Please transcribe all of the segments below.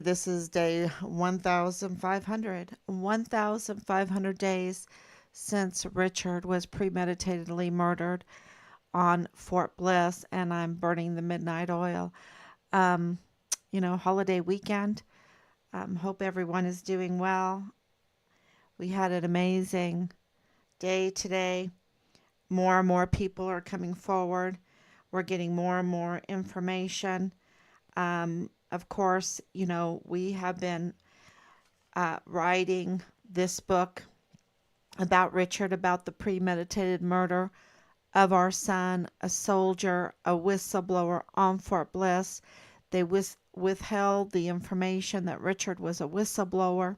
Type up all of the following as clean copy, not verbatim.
This is day 1,500. 1,500 days since Richard was premeditatedly murdered on Fort Bliss, and I'm burning the midnight oil. Um, Holiday weekend. Hope everyone is doing well. We had an amazing day today. More and more people are coming forward. We're getting more and more information. Of course, we have been writing this book about Richard, about the premeditated murder of our son, a soldier, a whistleblower on Fort Bliss. They withheld the information that Richard was a whistleblower.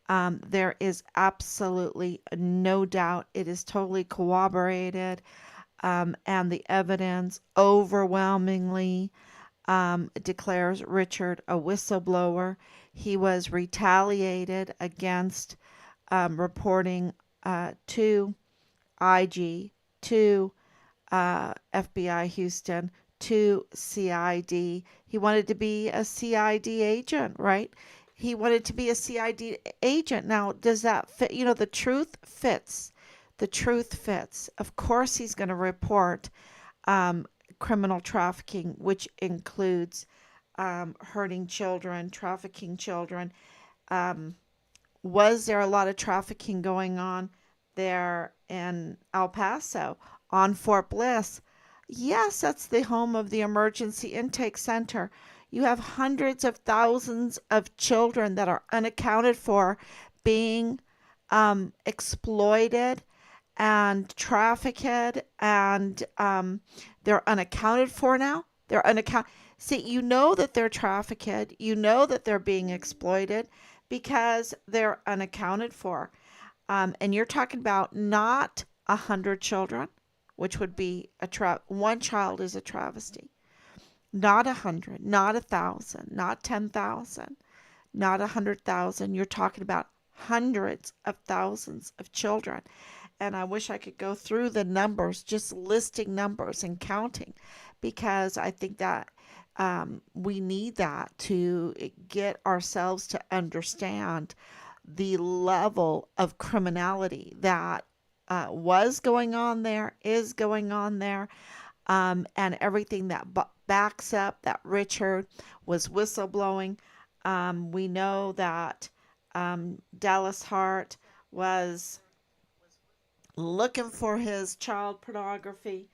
There is absolutely no doubt. It is totally corroborated, and the evidence overwhelmingly declares Richard a whistleblower. He was retaliated against, reporting to IG, to FBI Houston, to CID. He wanted to be a CID agent, right? He wanted to be a CID agent. Now, does that fit? The truth fits. The truth fits. Of course, he's going to report um, criminal trafficking, which includes hurting children, trafficking children. Um, was there a lot of trafficking going on there in El Paso on Fort Bliss? Yes, that's the home of the Emergency Intake Center. You have hundreds of thousands of children that are unaccounted for being exploited and trafficked, and they're unaccounted for now. They're unaccounted. See, you know that they're trafficked. You know that they're being exploited because they're unaccounted for. And you're talking about not 100 children, which would be one child is a travesty. Not 100, not 1,000, not 10,000, not 100,000. You're talking about hundreds of thousands of children. And I wish I could go through the numbers, just listing numbers and counting, because I think that we need that to get ourselves to understand the level of criminality that was going on there, is going on there, and everything that backs up that Richard was whistleblowing. We know that Dallas Hart was looking for his child pornography.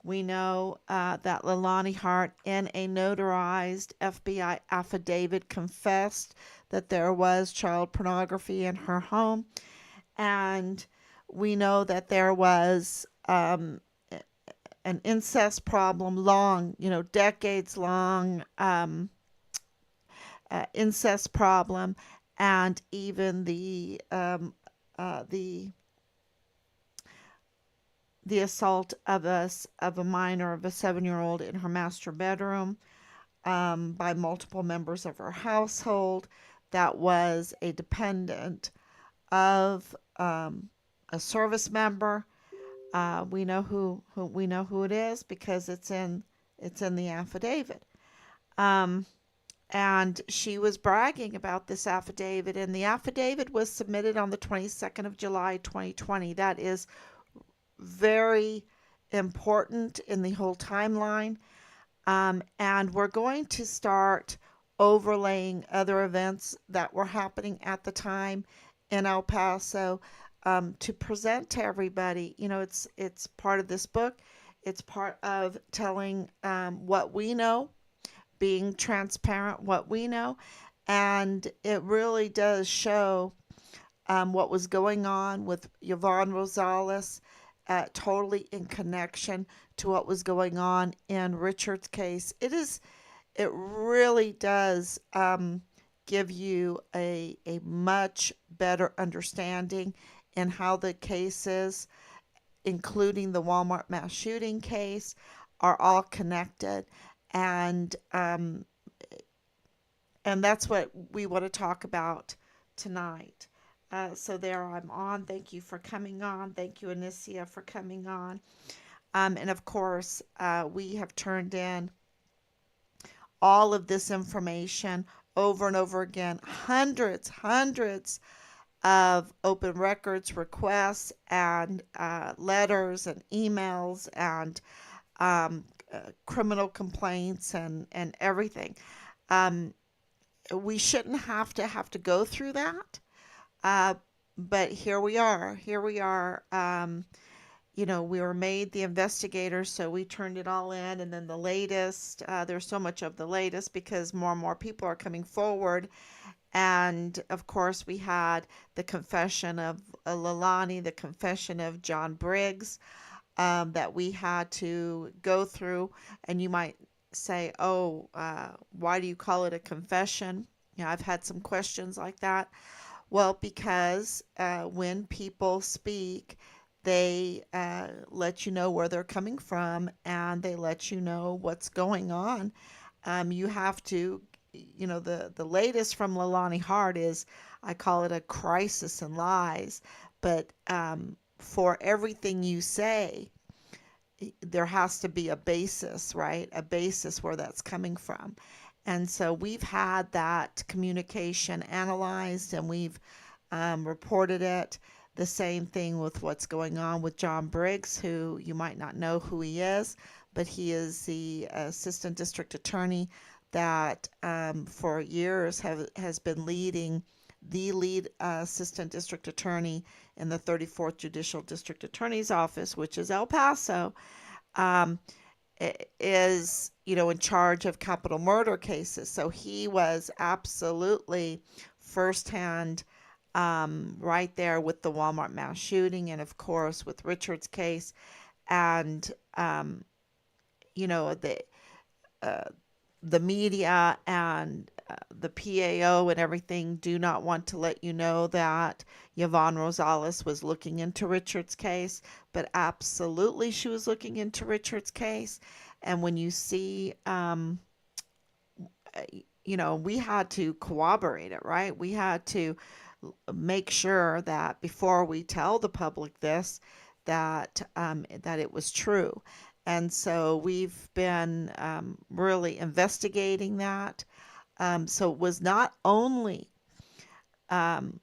We know that Leilani Hart, in a notarized FBI affidavit, confessed that there was child pornography in her home. And we know that there was an incest problem, long, decades long incest problem, and even the assault of a minor, of a 7-year-old, in her master bedroom by multiple members of her household that was a dependent of a service member. We know who it is because it's in the affidavit. Um, and she was bragging about this affidavit, and the affidavit was submitted on the 22nd of July 2020. That is very important in the whole timeline. And we're going to start overlaying other events that were happening at the time in El Paso, to present to everybody. It's part of this book. It's part of telling what we know, being transparent, what we know. And it really does show what was going on with Yvonne Rosales, totally in connection to what was going on in Richard's case. It really does give you a much better understanding in how the cases, including the Walmart mass shooting case, are all connected. And and that's what we want to talk about tonight. So there I'm on. Thank you for coming on. Thank you, Anicia, for coming on. And of course, we have turned in all of this information over and over again, hundreds of open records requests and letters and emails and criminal complaints and everything. Um, we shouldn't have to go through that. Uh, but here we are. Here we are. We were made the investigators, so we turned it all in. And then the latest, there's so much of the latest because more and more people are coming forward. And of course, we had the confession of Leilani, the confession of John Briggs, that we had to go through. And you might say, oh, why do you call it a confession? I've had some questions like that. Well, because when people speak, they let you know where they're coming from and they let you know what's going on. You have to, the latest from Leilani Hart is, I call it a crisis in lies. But for everything you say, there has to be a basis, right? A basis where that's coming from. And so we've had that communication analyzed and we've reported it. The same thing with what's going on with John Briggs, who you might not know who he is, but he is the assistant district attorney that for years has been leading the lead assistant district attorney in the 34th Judicial District Attorney's Office, which is El Paso, um, is, in charge of capital murder cases. So he was absolutely firsthand right there with the Walmart mass shooting and, of course, with Richard's case. And, you know, the, uh, the media and the PAO and everything do not want to let you know that Yvonne Rosales was looking into Richard's case, but absolutely she was looking into Richard's case. And when you see, we had to corroborate it, right? We had to make sure that before we tell the public this, that it was true. And so we've been really investigating that. So it was not only um,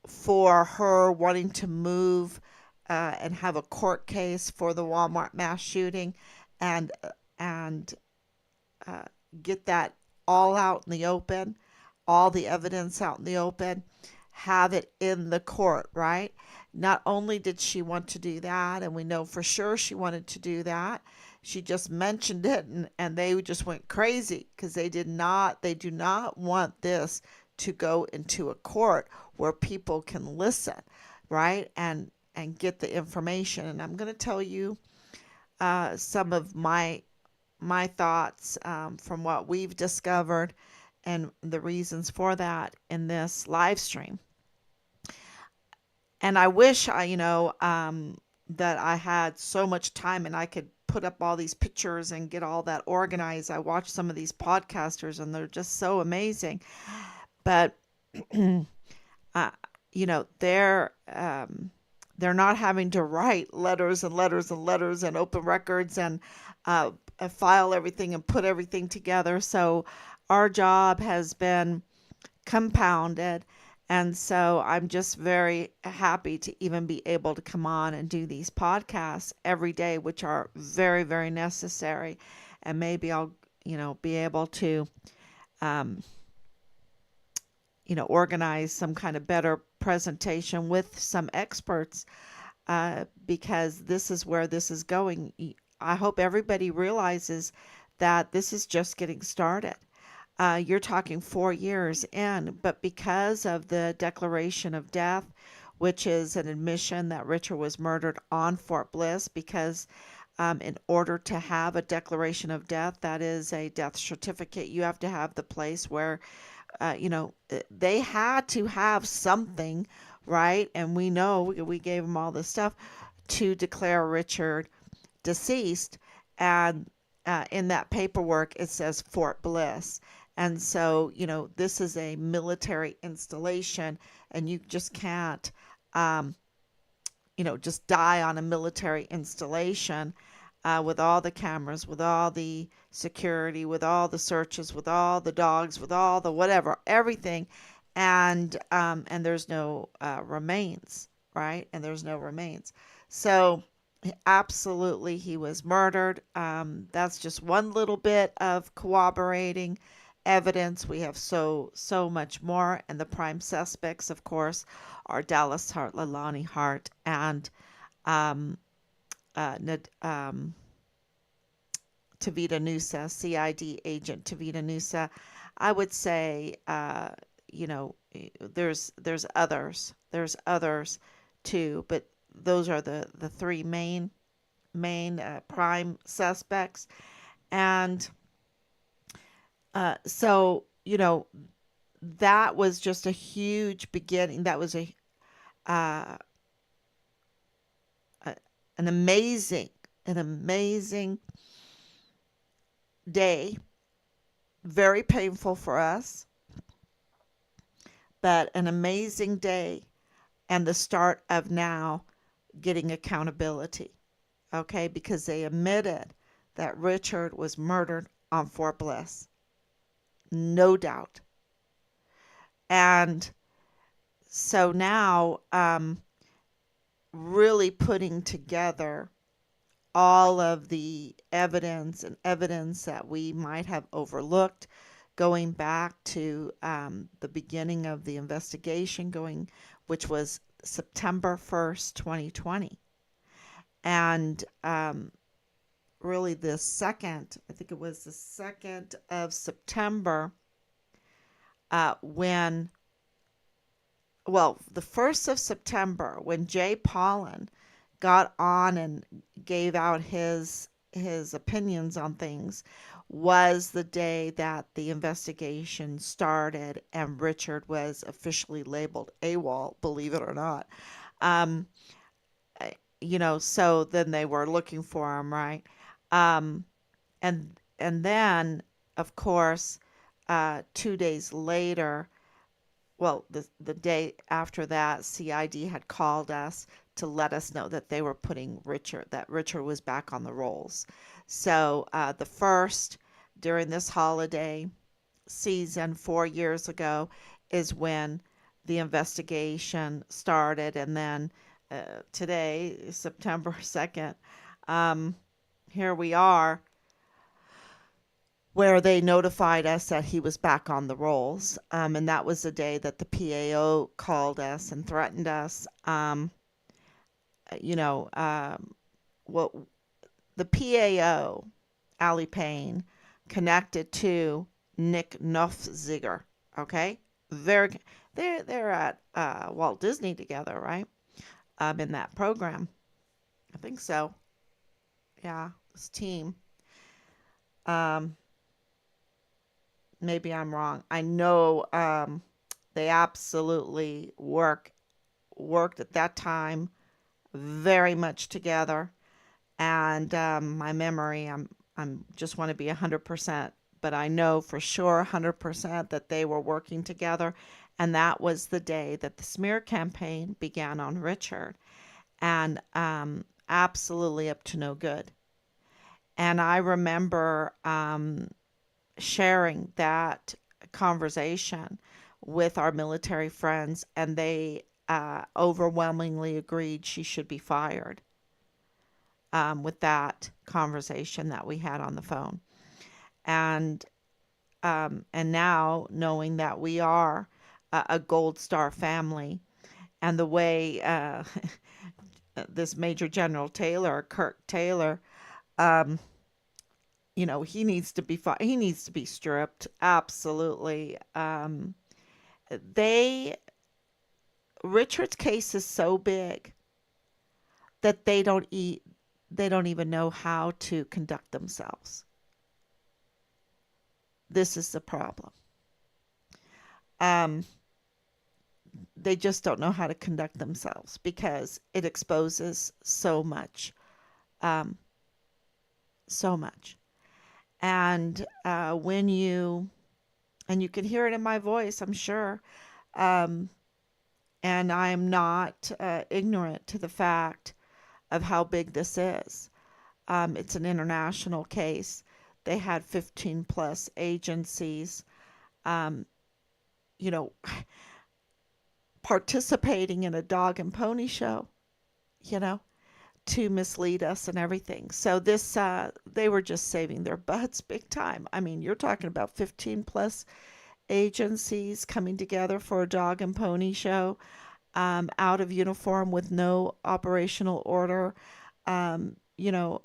for her wanting to move and have a court case for the Walmart mass shooting and and uh, get that all out in the open, all the evidence out in the open, have it in the court, right? Not only did she want to do that, and we know for sure she wanted to do that, she just mentioned it and they just went crazy because they do not want this to go into a court where people can listen, right? And get the information. And I'm going to tell you some of my thoughts from what we've discovered and the reasons for that in this live stream. And I wish that I had so much time and I could put up all these pictures and get all that organized. I watch some of these podcasters and they're just so amazing. But uh, they're not having to write letters and letters and letters and open records and file everything and put everything together. So our job has been compounded. And so I'm just very happy to even be able to come on and do these podcasts every day, which are very, very necessary. And maybe I'll, be able to, um, organize some kind of better presentation with some experts because this is where this is going. I hope everybody realizes that this is just getting started. You're talking 4 years in, but because of the declaration of death, which is an admission that Richard was murdered on Fort Bliss, because in order to have a declaration of death, that is a death certificate, you have to have the place where, they had to have something, right? And we know we gave them all this stuff to declare Richard deceased. And in that paperwork, it says Fort Bliss. And so, this is a military installation, and you just can't, just die on a military installation. with all the cameras, with all the security, with all the searches, with all the dogs, with all the whatever, everything, and there's no remains, right? And there's no remains. So absolutely, he was murdered. That's just one little bit of corroborating evidence. We have so much more, and the prime suspects, of course, are Dallas Hart, Leilani Hart, and um, Tavita Nusa, CID agent Tavita Nusa. I would say, you know, there's others. There's others too, but those are the three main prime suspects. And so, that was just a huge beginning. That was uh, a an amazing day. Very painful for us, but an amazing day and the start of now getting accountability. Okay, because they admitted that Richard was murdered on Fort Bliss. No doubt. And so now, really putting together all of the evidence and evidence that we might have overlooked, going back to the beginning of the investigation, which was September 1st, 2020. And really I think it was the 2nd of September, when, well, the 1st of September, when Jay Pollan got on and gave out his opinions on things, was the day that the investigation started and Richard was officially labeled AWOL, believe it or not. Um, so then they were looking for him, right? Um, and then, of course, 2 days later, well, the day after that, CID had called us to let us know that they were that Richard was back on the rolls. So the first, during this holiday season 4 years ago, is when the investigation started. And then today, September 2nd, um, here we are, where they notified us that he was back on the rolls. And that was the day that the PAO called us and threatened us. You know, what the PAO, Allie Payne, connected to Nick Nofziger. Okay, they're they're at Walt Disney together, right? In that program, I think so. Yeah, this team. Um, Maybe I'm wrong. I know they absolutely worked at that time very much together. And my memory, I'm just want to be 100%, but I know for sure 100% that they were working together. And that was the day that the smear campaign began on Richard, and absolutely up to no good. And I remember sharing that conversation with our military friends, and they overwhelmingly agreed she should be fired, with that conversation that we had on the phone. And now, knowing that we are a Gold Star family, and the way this Major General Taylor, Kirk Taylor, um, he needs to he needs to be stripped. Absolutely. They Richard's case is so big that they don't even know how to conduct themselves. This is the problem. Um, they just don't know how to conduct themselves because it exposes so much, um, so much. And and you can hear it in my voice, I'm sure. Um, and I'm not ignorant to the fact of how big this is. It's an international case. They had 15 plus agencies, um, you know, participating in a dog and pony show, you know, to mislead us and everything. So they were just saving their butts big time. I mean, you're talking about 15 plus agencies coming together for a dog and pony show, out of uniform with no operational order, you know,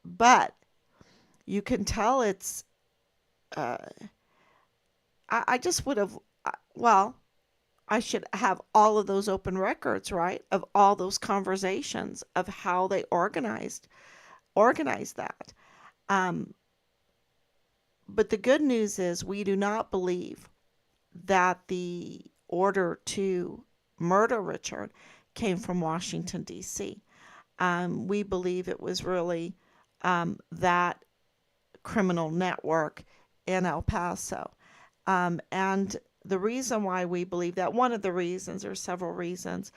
but you can tell it's, uh, I just would have, well, I should have all of those open records, right? Of all those conversations of how they organized that. Um, but the good news is we do not believe that the order to murder Richard came from Washington, D.C. We believe it was really that criminal network in El Paso. And the reason why we believe that, one of the reasons, or several reasons,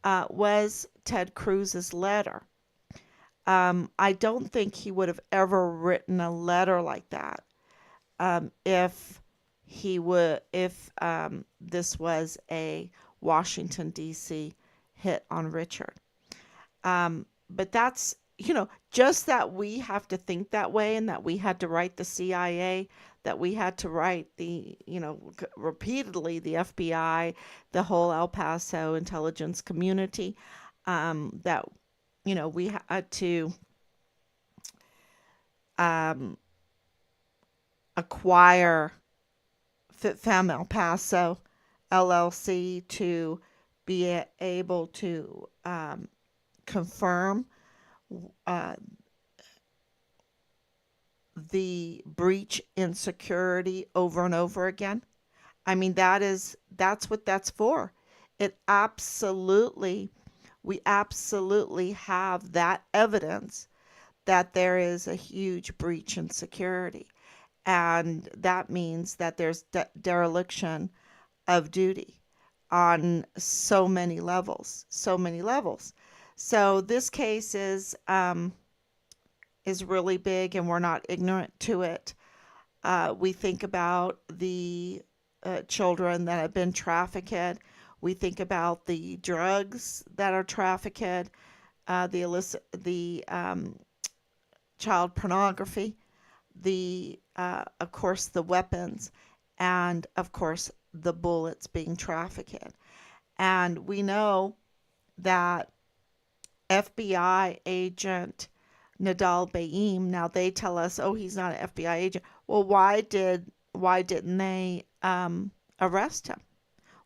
was Ted Cruz's letter. I don't think he would have ever written a letter like that, if this was a Washington D.C. hit on Richard. But that's, just that we have to think that way, and that we had to write the CIA, that we had to write repeatedly the FBI, the whole El Paso intelligence community, that, we had to um, acquire FitFam El Paso LLC to be able to confirm uh, the breach in security over and over again. I mean, that's what that's for. It absolutely, we absolutely have that evidence that there is a huge breach in security. And that means that there's dereliction of duty on so many levels, so many levels. So this case is really big, and we're not ignorant to it. We think about the children that have been trafficked. We think about the drugs that are trafficked, the child pornography, of course, the weapons, and of course, the bullets being trafficked. And we know that FBI agent Nadal Baim, now they tell us, oh, he's not an FBI agent. Well, why didn't they arrest him?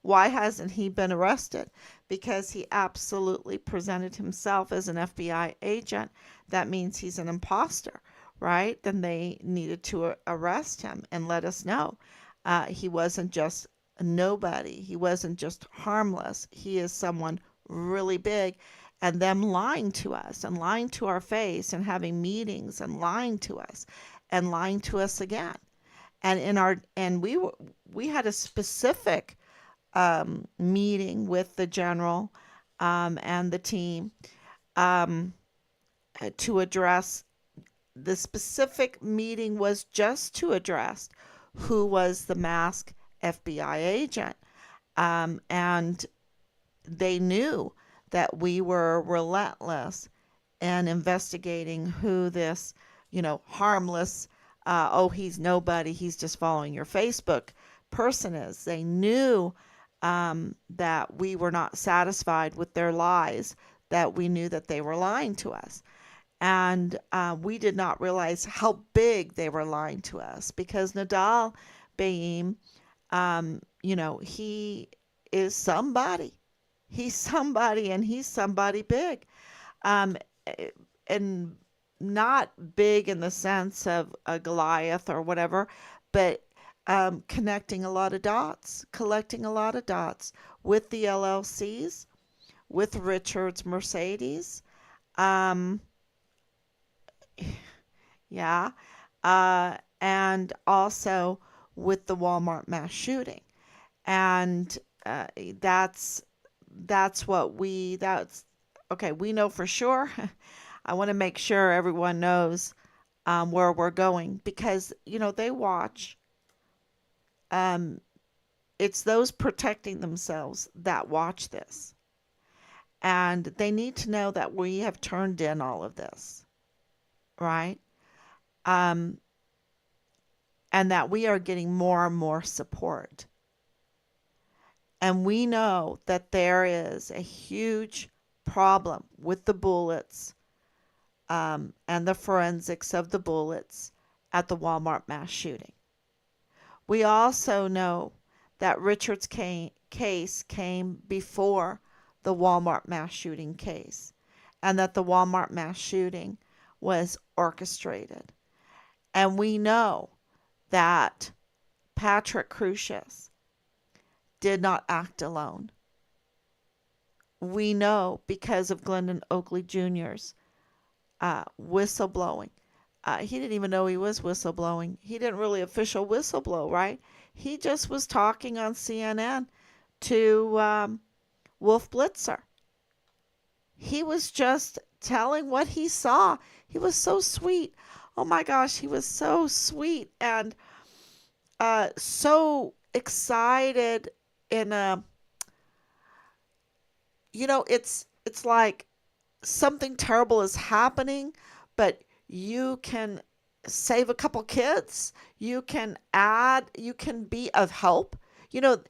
Why hasn't he been arrested? Because he absolutely presented himself as an FBI agent. That means he's an imposter, right? Then they needed to arrest him and let us know. He wasn't just a nobody. He wasn't just harmless. He is someone really big. And them lying to us and lying to our face and having meetings and lying to us and lying to us again. And we had a specific meeting with the general and the team um, to address. The specific meeting was just to address who was the masked FBI agent, and they knew that we were relentless in investigating who this, harmless, oh, he's nobody, he's just following your Facebook person is. They knew that we were not satisfied with their lies, that we knew that they were lying to us. And we did not realize how big they were lying to us, because Nadal Baim, he is somebody. He's somebody, and he's somebody big. Um, and not big in the sense of a Goliath or whatever, but connecting a lot of dots, collecting a lot of dots with the LLCs, with Richard's Mercedes. Um, yeah. And also with the Walmart mass shooting. And that's what that's okay. We know for sure. I want to make sure everyone knows where we're going because, they watch. Um, it's those protecting themselves that watch this. And they need to know that we have turned in all of this, right? Um, and that we are getting more and more support. And we know that there is a huge problem with the bullets and the forensics of the bullets at the Walmart mass shooting. We also know that Richard's case came before the Walmart mass shooting case, and that the Walmart mass shooting was orchestrated. And we know that Patrick Crusius did not act alone. We know because of Glendon Oakley Jr.'s whistleblowing. He didn't even know he was whistleblowing. He didn't really official whistleblow, right? He just was talking on CNN to Wolf Blitzer. He was just telling what he saw. He was so sweet. Oh my gosh, he was so sweet and so excited in a, it's like something terrible is happening, but you can save a couple kids. You can be of help. You know,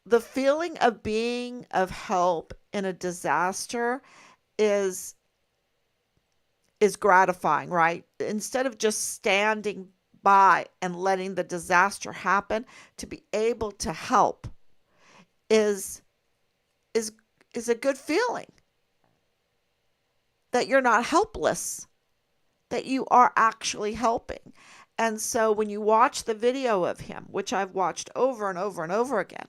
the feeling of being of help in a disaster is is gratifying, right? Instead of just standing by and letting the disaster happen, to be able to help is is is a good feeling that you're not helpless, that you are actually helping. And so when you watch the video of him, which I've watched over and over and over again,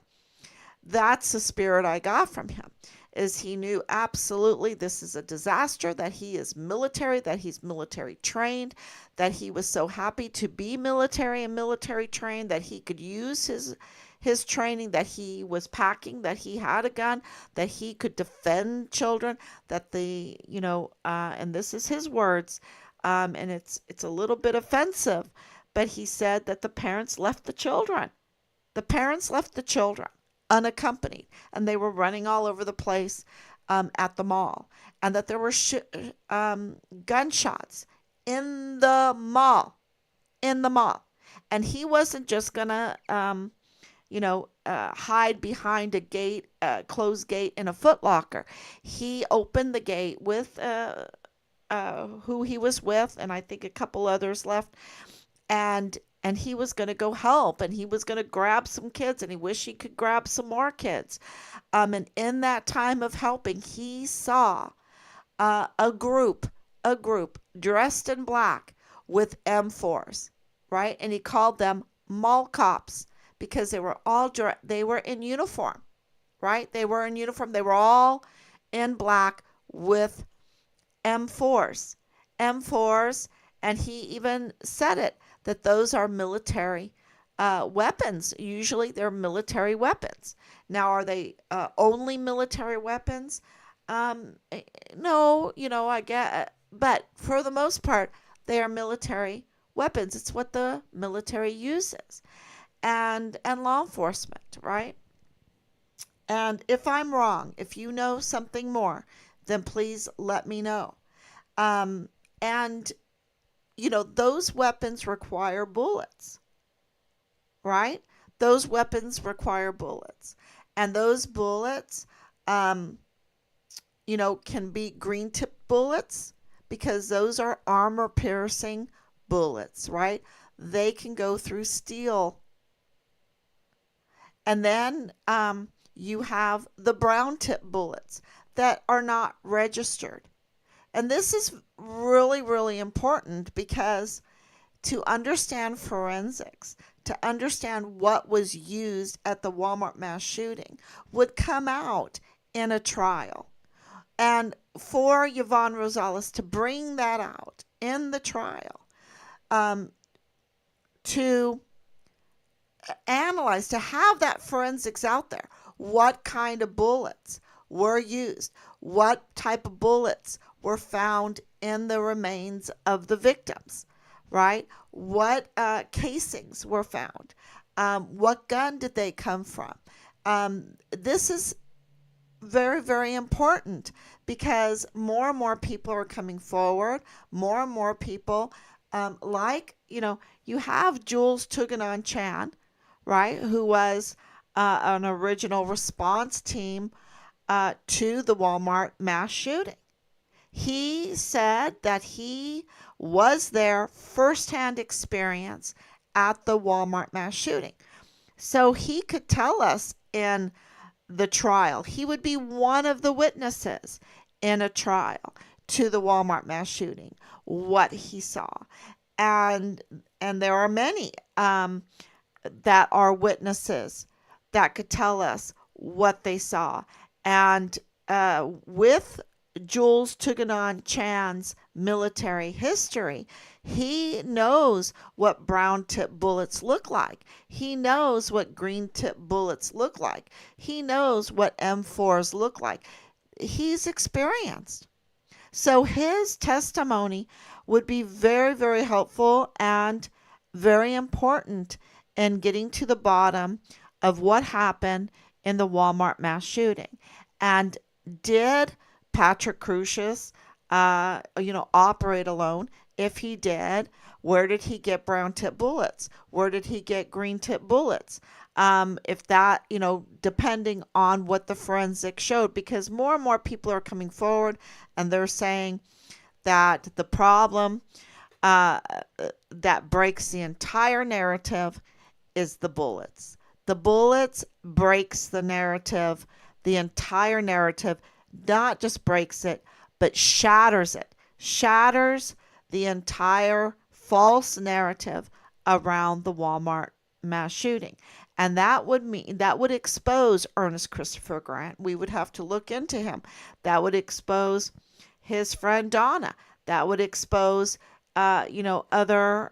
that's the spirit I got from him. Is he knew absolutely this is a disaster, that he is military, that he's military trained, that he was so happy to be military and military trained, that he could use his training, that he was packing, that he had a gun, that he could defend children, that and this is his words, and it's a little bit offensive, but he said that the parents left the children. The parents left the children unaccompanied, and they were running all over the place at the mall, and that there were gunshots in the mall, and he wasn't just gonna hide behind a gate, closed gate in a Foot Locker. He opened the gate with who he was with, and I think a couple others left, and he was going to go help, and he was going to grab some kids, and he wished he could grab some more kids. And in that time of helping, he saw a group dressed in black with M4s, right? And he called them mall cops because they were all they were in uniform, right? They were in uniform. They were all in black with M4s, and he even said it, that those are military weapons. Usually they're military weapons. Now, are they only military weapons? No, I get, but for the most part, they are military weapons. It's what the military uses, and law enforcement, right? And if I'm wrong, if you know something more, then please let me know. And those weapons require bullets, right? Those weapons require bullets. And those bullets, can be green tip bullets because those are armor piercing bullets, right? They can go through steel. And then you have the brown tip bullets that are not registered. And this is really, really important because to understand forensics, to understand what was used at the Walmart mass shooting would come out in a trial. And for Yvonne Rosales to bring that out in the trial, to analyze, to have that forensics out there, what kind of bullets were used? What type of bullets were found in the remains of the victims, right? What casings were found? What gun did they come from? This is very, very important because more and more people are coming forward. More and more people, you have Jules Tuganon Chan, right, who was an original response team to the Walmart mass shooting. He said that he was there firsthand experience at the Walmart mass shooting. So he could tell us in the trial. He would be one of the witnesses in a trial to the Walmart mass shooting, what he saw. And and there are many that are witnesses that could tell us what they saw. And with Jules Tuganon Chan's military history, he knows what brown tip bullets look like. He knows what green tip bullets look like. He knows what M4s look like. He's experienced. So his testimony would be very, very helpful and very important in getting to the bottom of what happened in the Walmart mass shooting. And did Patrick Crucius, operate alone? If he did, where did he get brown tip bullets? Where did he get green tip bullets? If that, depending on what the forensic showed, because more and more people are coming forward and they're saying that the problem that breaks the entire narrative is the bullets. The bullets breaks the narrative, the entire narrative, not just breaks it, but shatters it, shatters the entire false narrative around the Walmart mass shooting. And that would expose Ernest Christopher Grant. We would have to look into him. That would expose his friend Donna. That would expose, others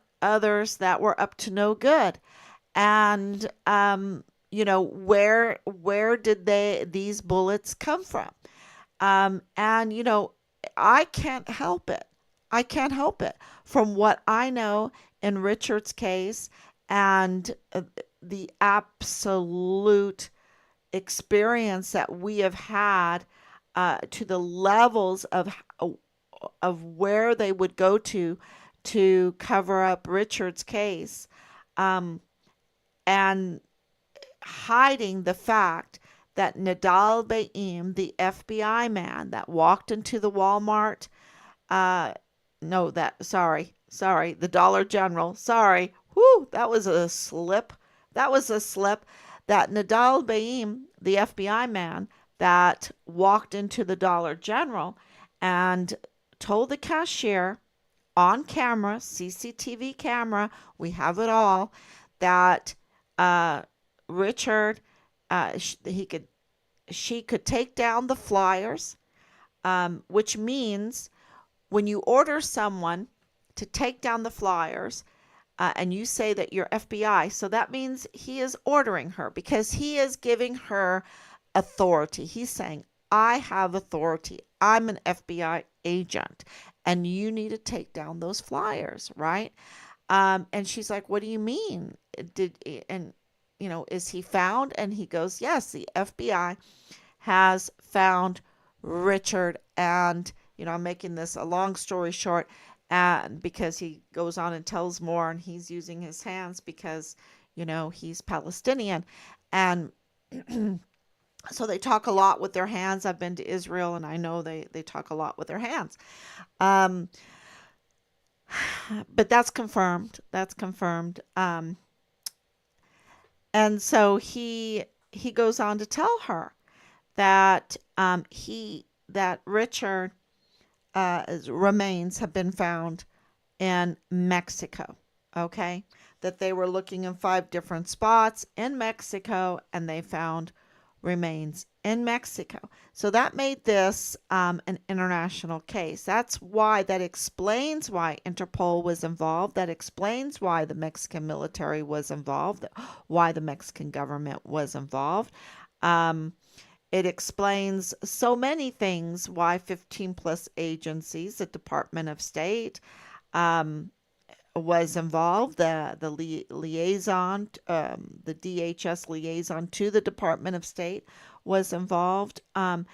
that were up to no good. And where did these bullets come from? And I can't help it. I can't help it from what I know in Richard's case and the absolute experience that we have had to the levels of where they would go to cover up Richard's case, and hiding the fact that Nadal Baim, the FBI man that walked into the Walmart, no, the Dollar General, sorry, whoo, that was a slip. That was a slip. That Nadal Baim, the FBI man that walked into the Dollar General and told the cashier on camera, CCTV camera, we have it all, that Richard, she could take down the flyers, which means when you order someone to take down the flyers, and you say that you're FBI, so that means he is ordering her because he is giving her authority. He's saying, I have authority. I'm an FBI agent, and you need to take down those flyers, right? And she's like, what do you mean? Is he found? And he goes, yes, the FBI has found Richard. And, I'm making this a long story short, and because he goes on and tells more, and he's using his hands because, he's Palestinian. And so they talk a lot with their hands. I've been to Israel, and I know they talk a lot with their hands. But that's confirmed. That's confirmed. And so he goes on to tell her that that Richard remains have been found in Mexico. Okay, that they were looking in 5 different spots in Mexico, and they found remains in Mexico. So that made this an international case. That explains why Interpol was involved. That explains why the Mexican military was involved, why the Mexican government was involved. It explains so many things why 15 plus agencies, the Department of State, um, was involved, liaison, the DHS liaison to the Department of State was involved. The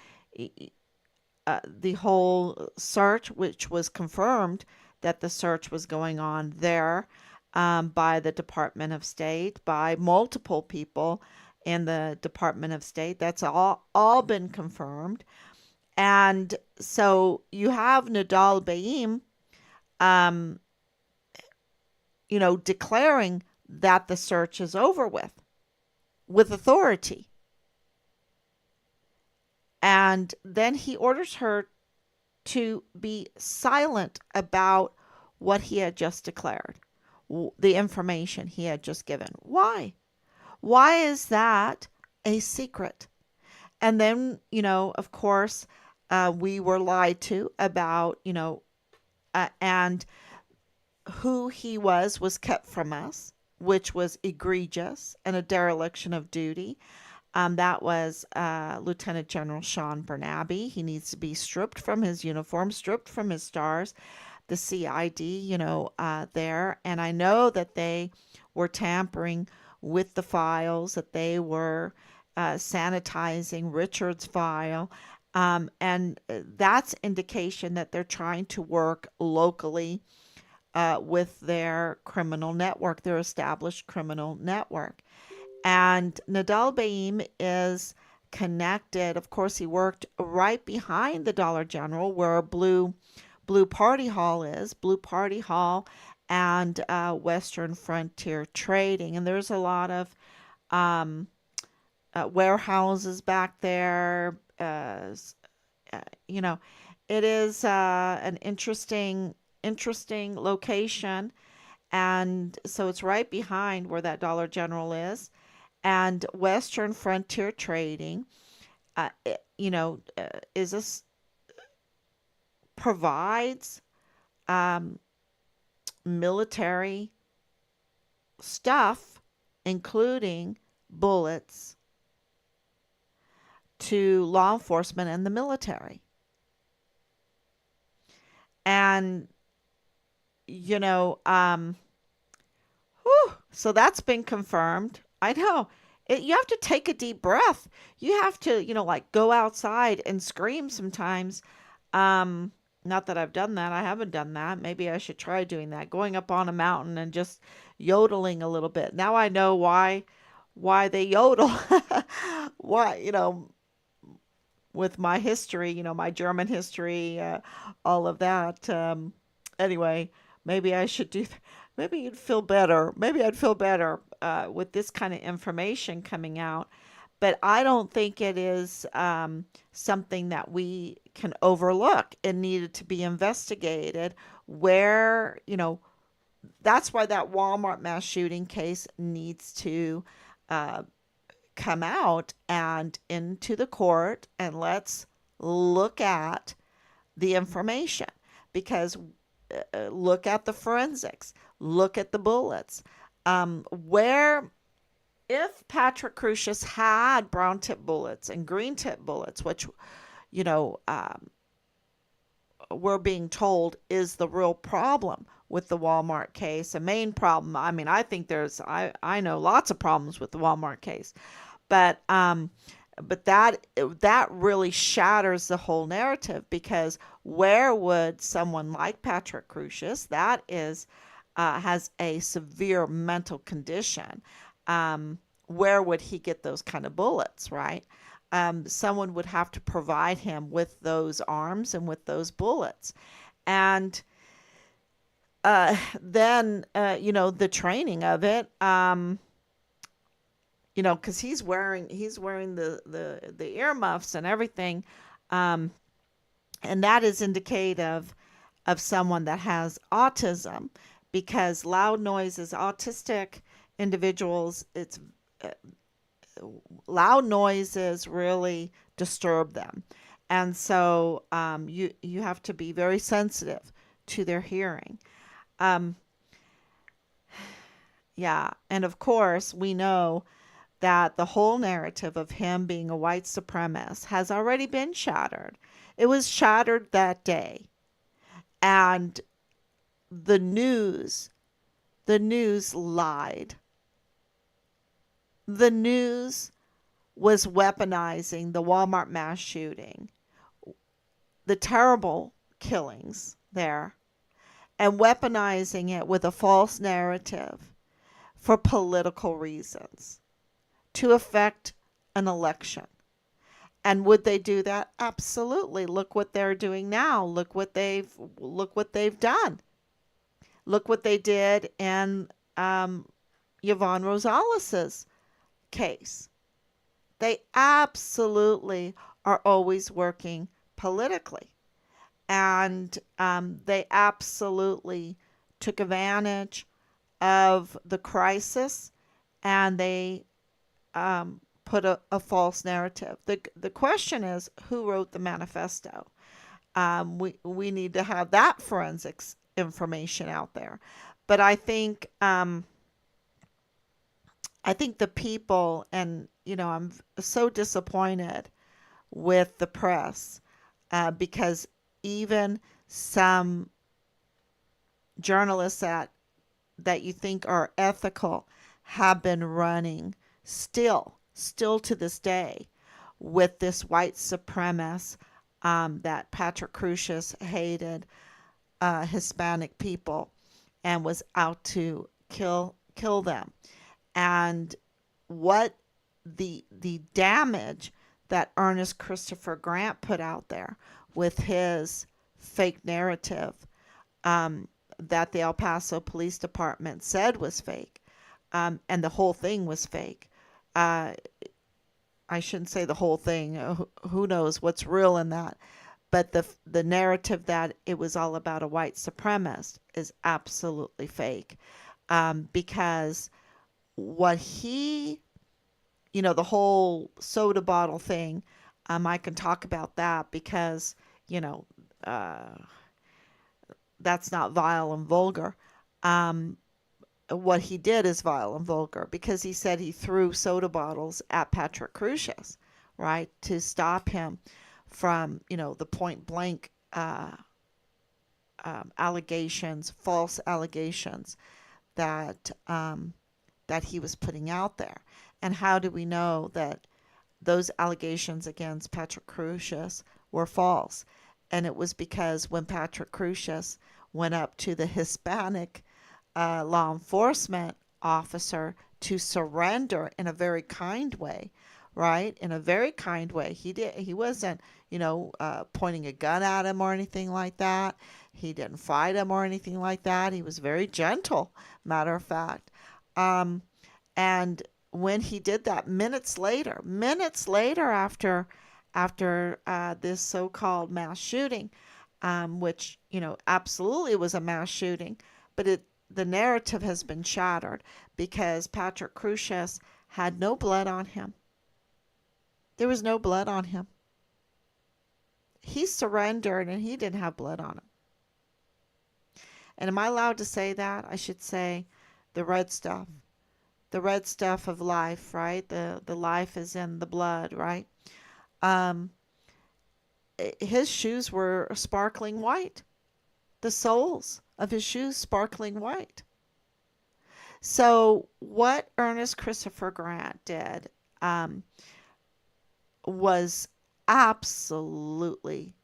whole search, which was confirmed that the search was going on there by the Department of State, by multiple people in the Department of State. That's all been confirmed. And so you have Nadal Baim, um, declaring that the search is over with authority. And then he orders her to be silent about what he had just declared, the information he had just given. Why? Why is that a secret? And then, of course, we were lied to about, and who he was kept from us, which was egregious and a dereliction of duty. That was Lieutenant General Sean Bernabe. He needs to be stripped from his uniform, stripped from his stars, the CID, there. And I know that they were tampering with the files, that they were sanitizing Richard's file. And that's indication that they're trying to work locally with their criminal network, their established criminal network. And Nadal Baim is connected. Of course, he worked right behind the Dollar General where Blue Party Hall is, Blue Party Hall and Western Frontier Trading. And there's a lot of warehouses back there. You know, it is an interesting location. And so it's right behind where that Dollar General is. And Western Frontier Trading, is provides um, military stuff, including bullets, to law enforcement and the military. And, you know, so that's been confirmed. I know. You have to take a deep breath. You have to, like go outside and scream sometimes. Um, Not that I've done that. I haven't done that. Maybe I should try doing that. Going up on a mountain and just yodeling a little bit. Now I know why they yodel. Why, with my history, my German history, all of that. Anyway, maybe I should do. Maybe you'd feel better. Maybe I'd feel better with this kind of information coming out. But I don't think it is something that we can overlook. It needed to be investigated. Where, that's why that Walmart mass shooting case needs to uh, come out and into the court, and let's look at the information, because look at the forensics, look at the bullets. Where If Patrick Crucius had brown tip bullets and green tip bullets, which you know we're being told is the real problem with the Walmart case, a main problem. I mean, I think I know lots of problems with the Walmart case, but that really shatters the whole narrative, because where would someone like Patrick Crucius, that is has a severe mental condition, where would he get those kind of bullets, right? Someone would have to provide him with those arms and with those bullets. And then, the training of it, because he's wearing the earmuffs and everything, um, and that is indicative of someone that has autism, because loud noises, autistic individuals, it's uh, loud noises really disturb them, and so you have to be very sensitive to their hearing. Um, yeah, and of course we know that the whole narrative of him being a white supremacist has already been shattered. It was shattered that day. And the news, the news lied. The news was weaponizing the Walmart mass shooting, the terrible killings there, and weaponizing it with a false narrative for political reasons to affect an election. And would they do that? Absolutely. Look what they're doing now. Look what they've done. Look what they did in Yvonne Rosales' case. They absolutely are always working politically. And they absolutely took advantage of the crisis, and they put a false narrative. The question is, who wrote the manifesto? We need to have that forensics information out there. But I think the people, and I'm so disappointed with the press, because even some journalists that you think are ethical have been running still to this day with this white supremacist, that Patrick Crusius hated Hispanic people and was out to kill them. And what the damage that Ernest Christopher Grant put out there with his fake narrative, that the El Paso Police Department said was fake, and the whole thing was fake. I shouldn't say the whole thing. Who knows what's real in that? But the narrative that it was all about a white supremacist is absolutely fake, because what the whole soda bottle thing, I can talk about that because, uh, that's not vile and vulgar. What he did is vile and vulgar because he said he threw soda bottles at Patrick Crusius, right, to stop him from, the point blank allegations, false allegations that that he was putting out there. And how do we know that those allegations against Patrick Crusius were false? And it was because when Patrick Crusius went up to the Hispanic law enforcement officer to surrender in a very kind way, right? In a very kind way. He wasn't, pointing a gun at him or anything like that. He didn't fight him or anything like that. He was very gentle, matter of fact. And when he did that, minutes later after this so-called mass shooting, which absolutely was a mass shooting, but the narrative has been shattered because Patrick Crusius had no blood on him. There was no blood on him. He surrendered and he didn't have blood on him. And am I allowed to say that? I should say the red stuff. The red stuff of life, right? The life is in the blood, right? Um, his shoes were sparkling white. The soles of his shoes sparkling white. So what Ernest Christopher Grant did, was absolutely,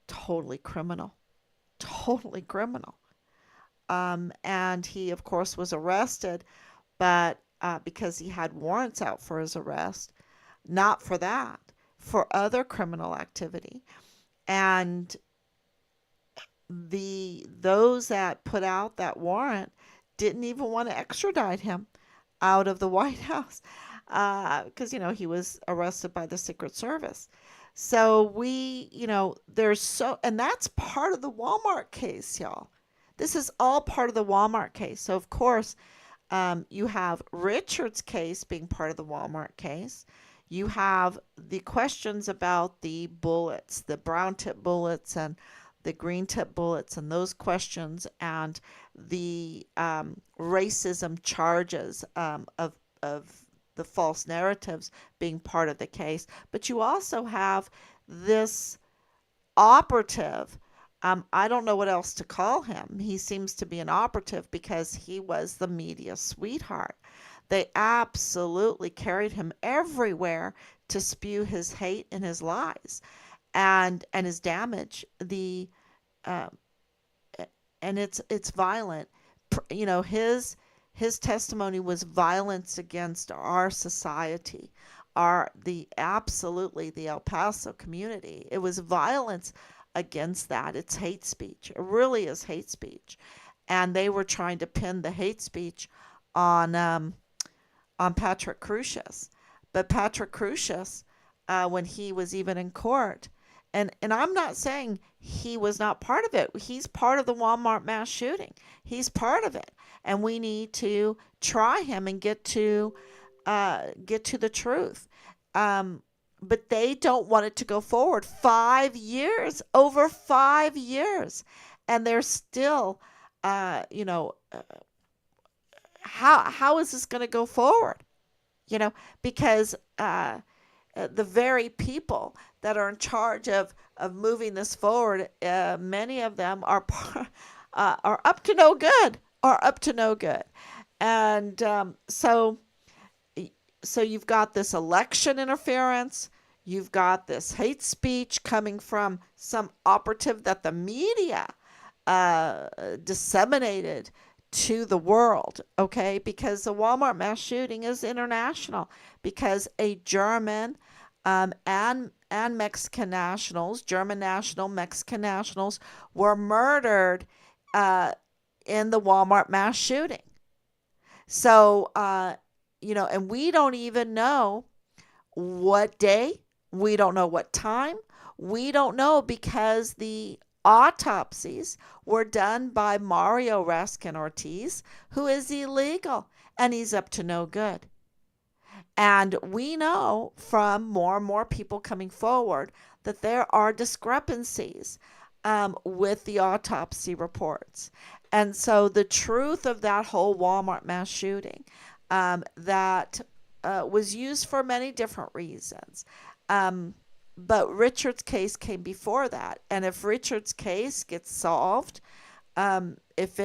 totally criminal. Totally criminal. And he, of course, was arrested, but because he had warrants out for his arrest, not for that, for other criminal activity. And those that put out that warrant didn't even want to extradite him out of the White House, because he was arrested by the Secret Service. So and that's part of the Walmart case, y'all. This is all part of the Walmart case. So, of course, you have Richard's case being part of the Walmart case. You have the questions about the bullets, the brown tip bullets and the green tip bullets, and those questions, and the racism charges of of the false narratives being part of the case. But you also have this operative. I don't know what else to call him. He seems to be an operative because he was the media sweetheart. They absolutely carried him everywhere to spew his hate and his lies and his damage. The uh, and it's violent. You know, his testimony was violence against our society, our the absolutely the El Paso community. It was violence against that. It's hate speech. It really is hate speech, and they were trying to pin the hate speech on Patrick Crusius. But Patrick Crusius, when he was even in court, and I'm not saying he was not part of it. He's part of the Walmart mass shooting. He's part of it, and we need to try him and get to the truth. Um, but they don't want it to go forward. 5 years, over 5 years, and they're still, you know, how is this going to go forward? You know, because the very people that are in charge of moving this forward, many of them are up to no good, and so you've got this election interference. You've got this hate speech coming from some operative that the media disseminated to the world, okay? Because the Walmart mass shooting is international because a German and Mexican nationals, German national, Mexican nationals, were murdered in the Walmart mass shooting. So, you know, and we don't even know what day, we don't know what time, we don't know because the autopsies were done by Mario Raskin Ortiz, who is illegal and he's up to no good. And we know from more and more people coming forward that there are discrepancies with the autopsy reports. And so the truth of that whole Walmart mass shooting that was used for many different reasons. But Richard's case came before that. And if Richard's case gets solved, if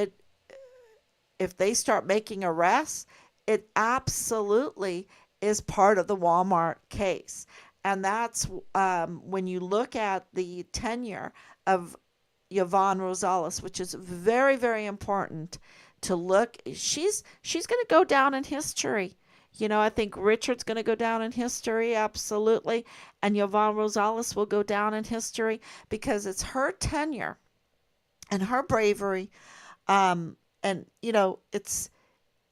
they start making arrests, it absolutely is part of the Walmart case. And that's when you look at the tenure of Yvonne Rosales, which is very, very important to look. She's going to go down in history. You know, I think Richard's going to go down in history, absolutely. And Yvonne Rosales will go down in history because it's her tenure and her bravery. And, you know, it's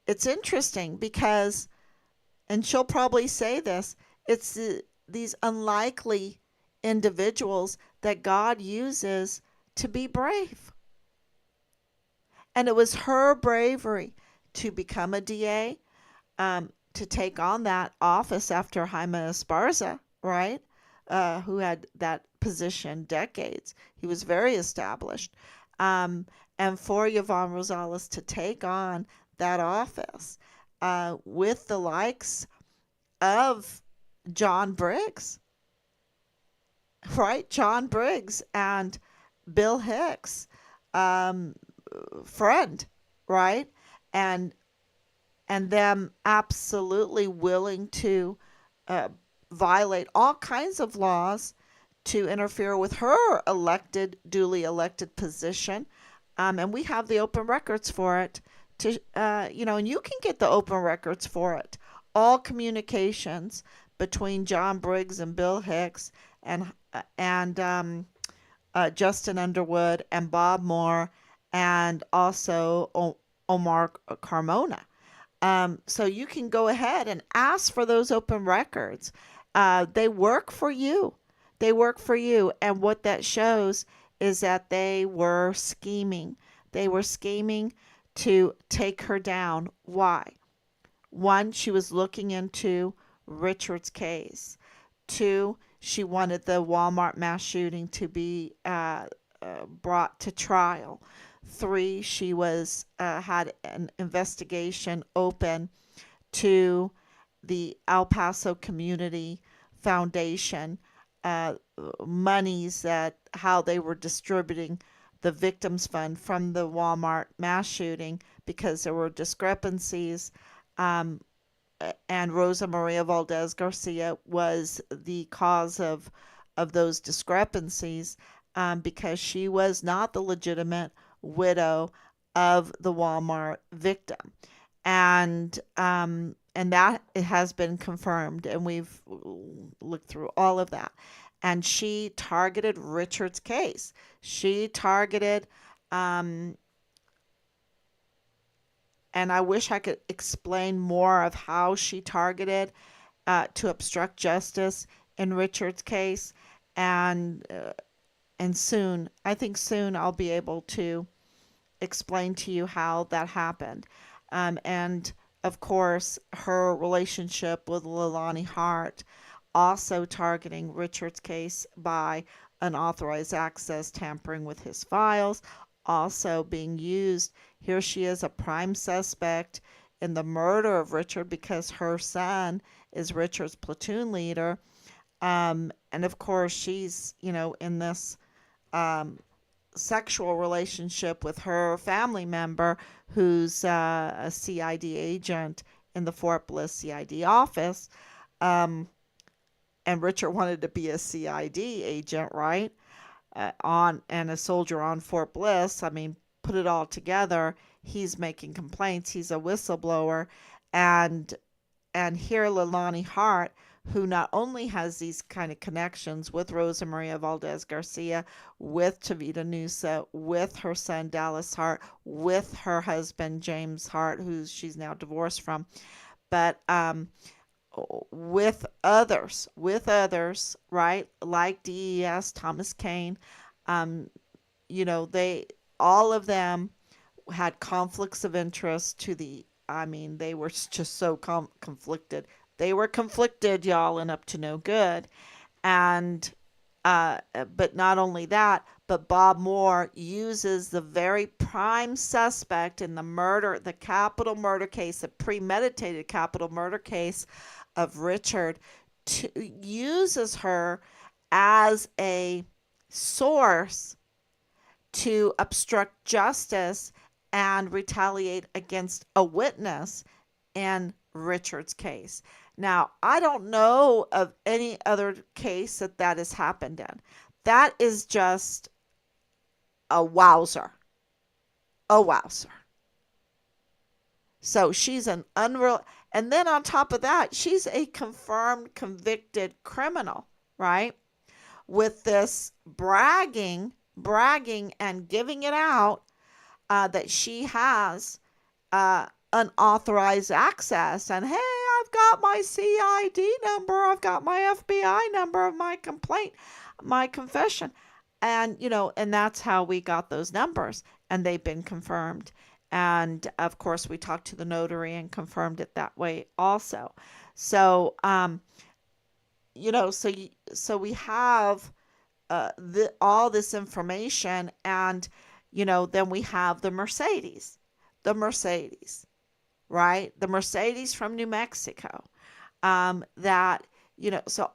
interesting because, and she'll probably say this, it's these unlikely individuals that God uses to be brave. And it was her bravery to become a DA, to take on that office after Jaime Esparza, right? Who had that position decades. He was very established. And for Yvonne Rosales to take on that office with the likes of John Briggs, right? John Briggs and Bill Hicks, friend, right? And them absolutely willing to violate all kinds of laws to interfere with her duly elected position. And we have the open records for it. You know, and you can get the open records for it. All communications between John Briggs and Bill Hicks and Justin Underwood and Bob Moore and also Omar Carmona. So you can go ahead and ask for those open records. They work for you. They work for you. And what that shows is that they were scheming. They were scheming to take her down. Why? One, she was looking into Richard's case. Two, she wanted the Walmart mass shooting to be brought to trial. Three, she had an investigation open to the El Paso Community Foundation, uh, monies that how they were distributing the victims fund from the Walmart mass shooting because there were discrepancies. Um, and Rosa Maria Valdez Garcia was the cause of those discrepancies, because she was not the legitimate widow of the Walmart victim, and that it has been confirmed, and we've looked through all of that. And she targeted Richard's case. She targeted, um, and I wish I could explain more of how she targeted to obstruct justice in Richard's case, and soon, I think soon I'll be able to explain to you how that happened. And of course, her relationship with Leilani Hart, also targeting Richard's case by unauthorized access, tampering with his files, also being used. Here she is, a prime suspect in the murder of Richard because her son is Richard's platoon leader. And of course, she's, in this um, sexual relationship with her family member who's a CID agent in the Fort Bliss CID office. Um, and Richard wanted to be a CID agent, right? On and a soldier on Fort Bliss. I mean, put it all together. He's making complaints. He's a whistleblower, and here Leilani Hart, who not only has these kind of connections with Rosa Maria Valdez Garcia, with Tavita Nusa, with her son Dallas Hart, with her husband James Hart, who she's now divorced from, but with others, right? Like DES, Thomas Kane, um, they all of them had conflicts of interest to the. I mean, they were just so conflicted. They were conflicted, y'all, and up to no good. And but not only that, but Bob Moore uses the very prime suspect in the capital murder case, the premeditated capital murder case of Richard, uses her as a source to obstruct justice and retaliate against a witness in Richard's case. Now, I don't know of any other case that has happened in. That is just a wowzer. A wowzer. So she's an unreal. And then on top of that, she's a confirmed convicted criminal, right? With this bragging and giving it out that she has unauthorized access. And hey, I've got my CID number, I've got my FBI number of my complaint, my confession. And, and that's how we got those numbers. And they've been confirmed. And of course, we talked to the notary and confirmed it that way also. So, so we have all this information, and then we have the Mercedes, right? The Mercedes from New Mexico. That so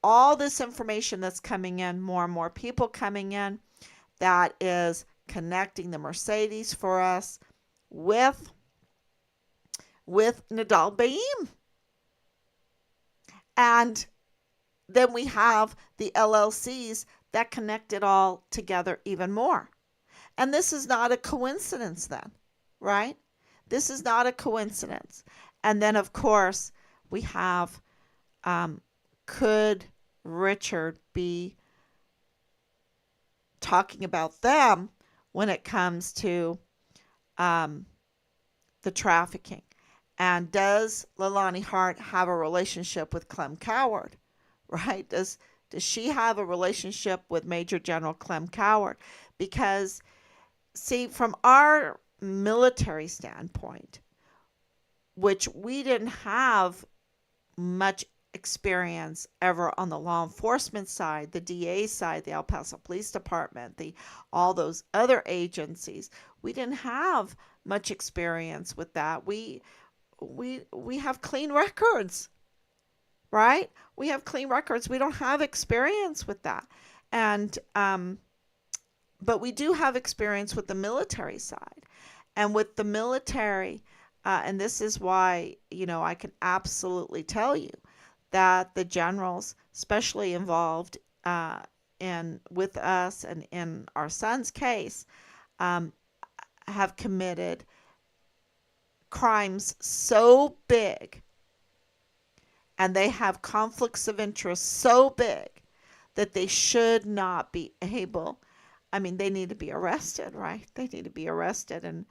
all this information that's coming in, more and more people coming in, that is connecting the Mercedes for us with Nadal Baim. And then we have the LLCs that connect it all together even more. And this is not a coincidence then, right? This is not a coincidence. And then, of course, we have, could Richard be talking about them when it comes to the trafficking? And does Leilani Hart have a relationship with Clem Coward, right? Does she have a relationship with Major General Clem Coward? Because, see, from our military standpoint, which we didn't have much experience ever on the law enforcement side, the DA side, the El Paso Police Department, all those other agencies, we didn't have much experience with that. we have clean records, right? We have clean records. We don't have experience with that. And but we do have experience with the military side. And with the military, and this is why, I can absolutely tell you that the generals, especially involved in with us and in our son's case, um, have committed crimes so big and they have conflicts of interest so big that they should not be able. I mean, they need to be arrested, right? They need to be arrested,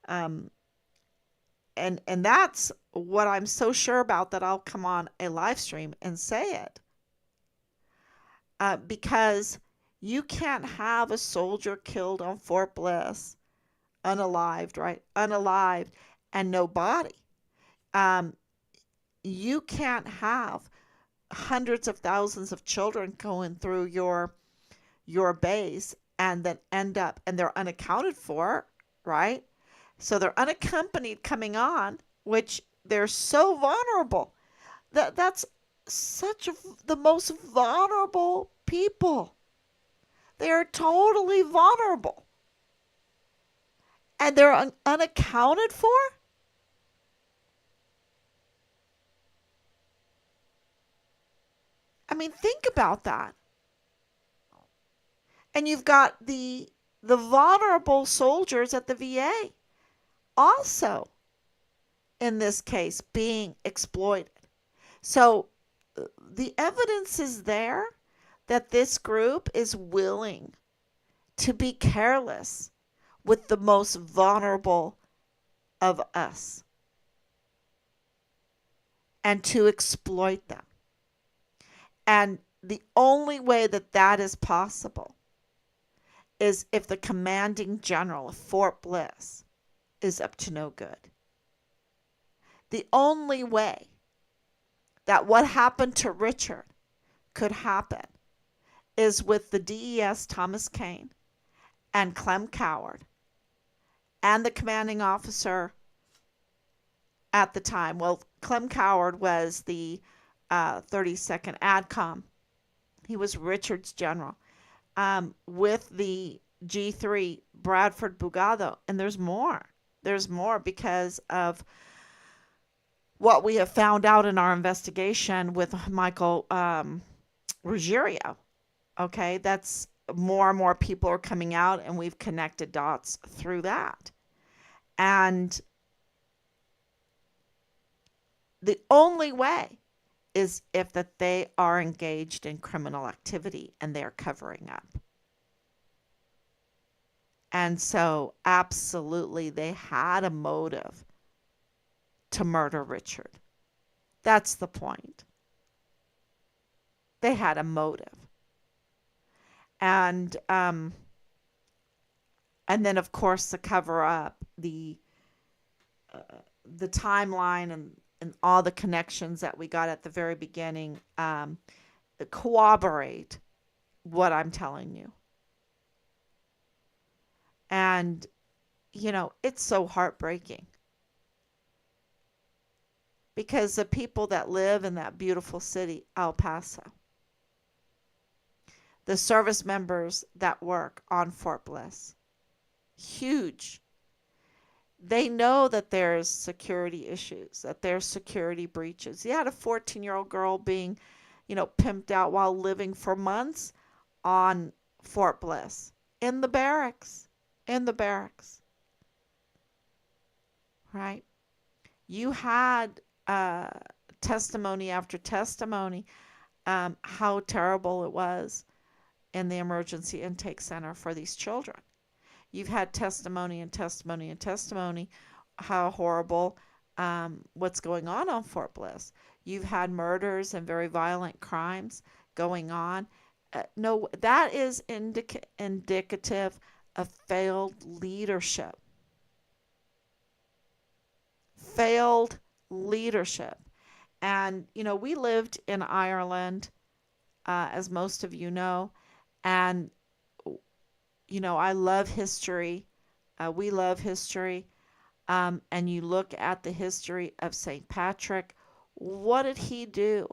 um, and that's what I'm so sure about, that I'll come on a live stream and say it, because you can't have a soldier killed on Fort Bliss unalived, right? Unalived and no body. Um, you can't have hundreds of thousands of children going through your base and then end up and they're unaccounted for, right? So they're unaccompanied coming on, which they're so vulnerable. That's such the most vulnerable people. They are totally vulnerable. And they're unaccounted for? I mean, think about that. And you've got the vulnerable soldiers at the VA also in this case being exploited. So the evidence is there that this group is willing to be careless with the most vulnerable of us and to exploit them. And the only way that that is possible is if the commanding general of Fort Bliss is up to no good. The only way that what happened to Richard could happen is with the DES Thomas Kane and Clem Coward and the commanding officer at the time. Well, Clem Coward was the 32nd ADCOM. He was Richard's general, with the G3 Bradford Bugado. And there's more. There's more because of what we have found out in our investigation with Michael Ruggiero. Okay, that's more and more people are coming out, and we've connected dots through that. And the only way is if that they are engaged in criminal activity and they're covering up. And so, absolutely, they had a motive to murder Richard. That's the point. They had a motive. And and then of course the cover up, uh, the timeline and all the connections that we got at the very beginning corroborate what I'm telling you. And it's so heartbreaking because the people that live in that beautiful city, El Paso, the service members that work on Fort Bliss, huge. They know that there's security issues, that there's security breaches. You had a 14-year-old girl being, pimped out while living for months on Fort Bliss in the barracks, in the barracks, right? You had testimony after testimony, how terrible it was in the emergency intake center for these children. You've had testimony and testimony and testimony how horrible what's going on Fort Bliss. You've had murders and very violent crimes going on. No, that is indicative of failed leadership. Failed leadership. And, we lived in Ireland, as most of you know, and I love history. We love history. and you look at the history of St. Patrick, what did he do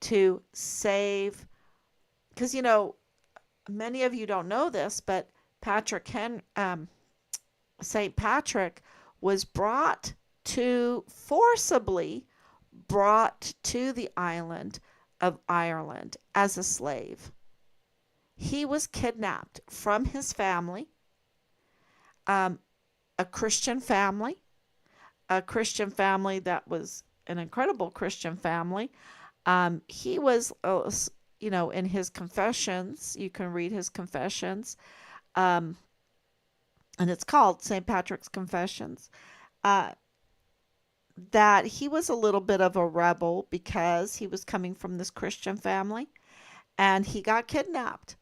to save? Because, many of you don't know this, but St. Patrick was forcibly brought to the island of Ireland as a slave. He was kidnapped from his family, um, a Christian family, a Christian family that was an incredible Christian family. He was, in his confessions, you can read his confessions, um, and it's called St. Patrick's Confessions, uh, that he was a little bit of a rebel because he was coming from this Christian family and he got kidnapped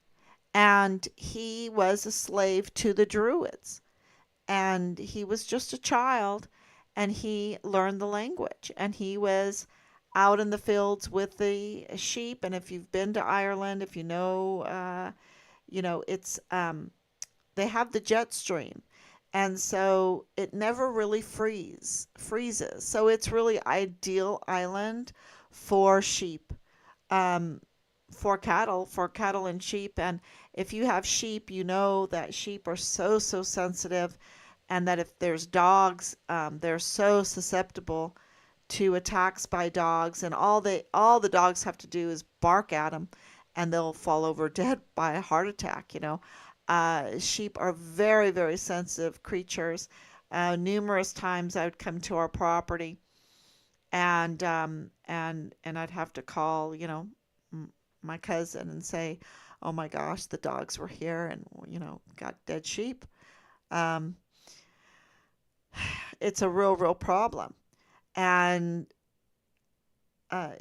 and he was a slave to the Druids. And he was just a child and he learned the language and he was out in the fields with the sheep. And if you've been to Ireland, if it's they have the jet stream, and so it never really freezes, so it's really ideal island for sheep, um, for cattle and sheep. And if you have sheep, you know that sheep are so sensitive, and that if there's dogs, they're so susceptible to attacks by dogs, and all the dogs have to do is bark at them, and they'll fall over dead by a heart attack. Sheep are very sensitive creatures. Numerous times I would come to our property, and I'd have to call, my cousin and say, "Oh my gosh, the dogs were here and got dead sheep." Um, it's a real problem, and uh,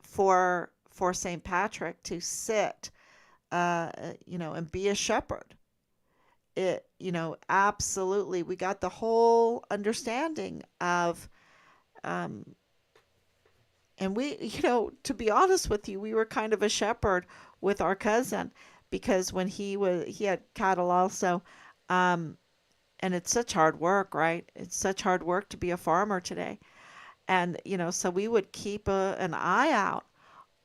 for St. Patrick to sit, and be a shepherd, absolutely, we got the whole understanding of, um, and we, to be honest with you, we were kind of a shepherd with our cousin, because when he had cattle also, um, and it's such hard work, right? It's such hard work to be a farmer today. And, so we would keep an eye out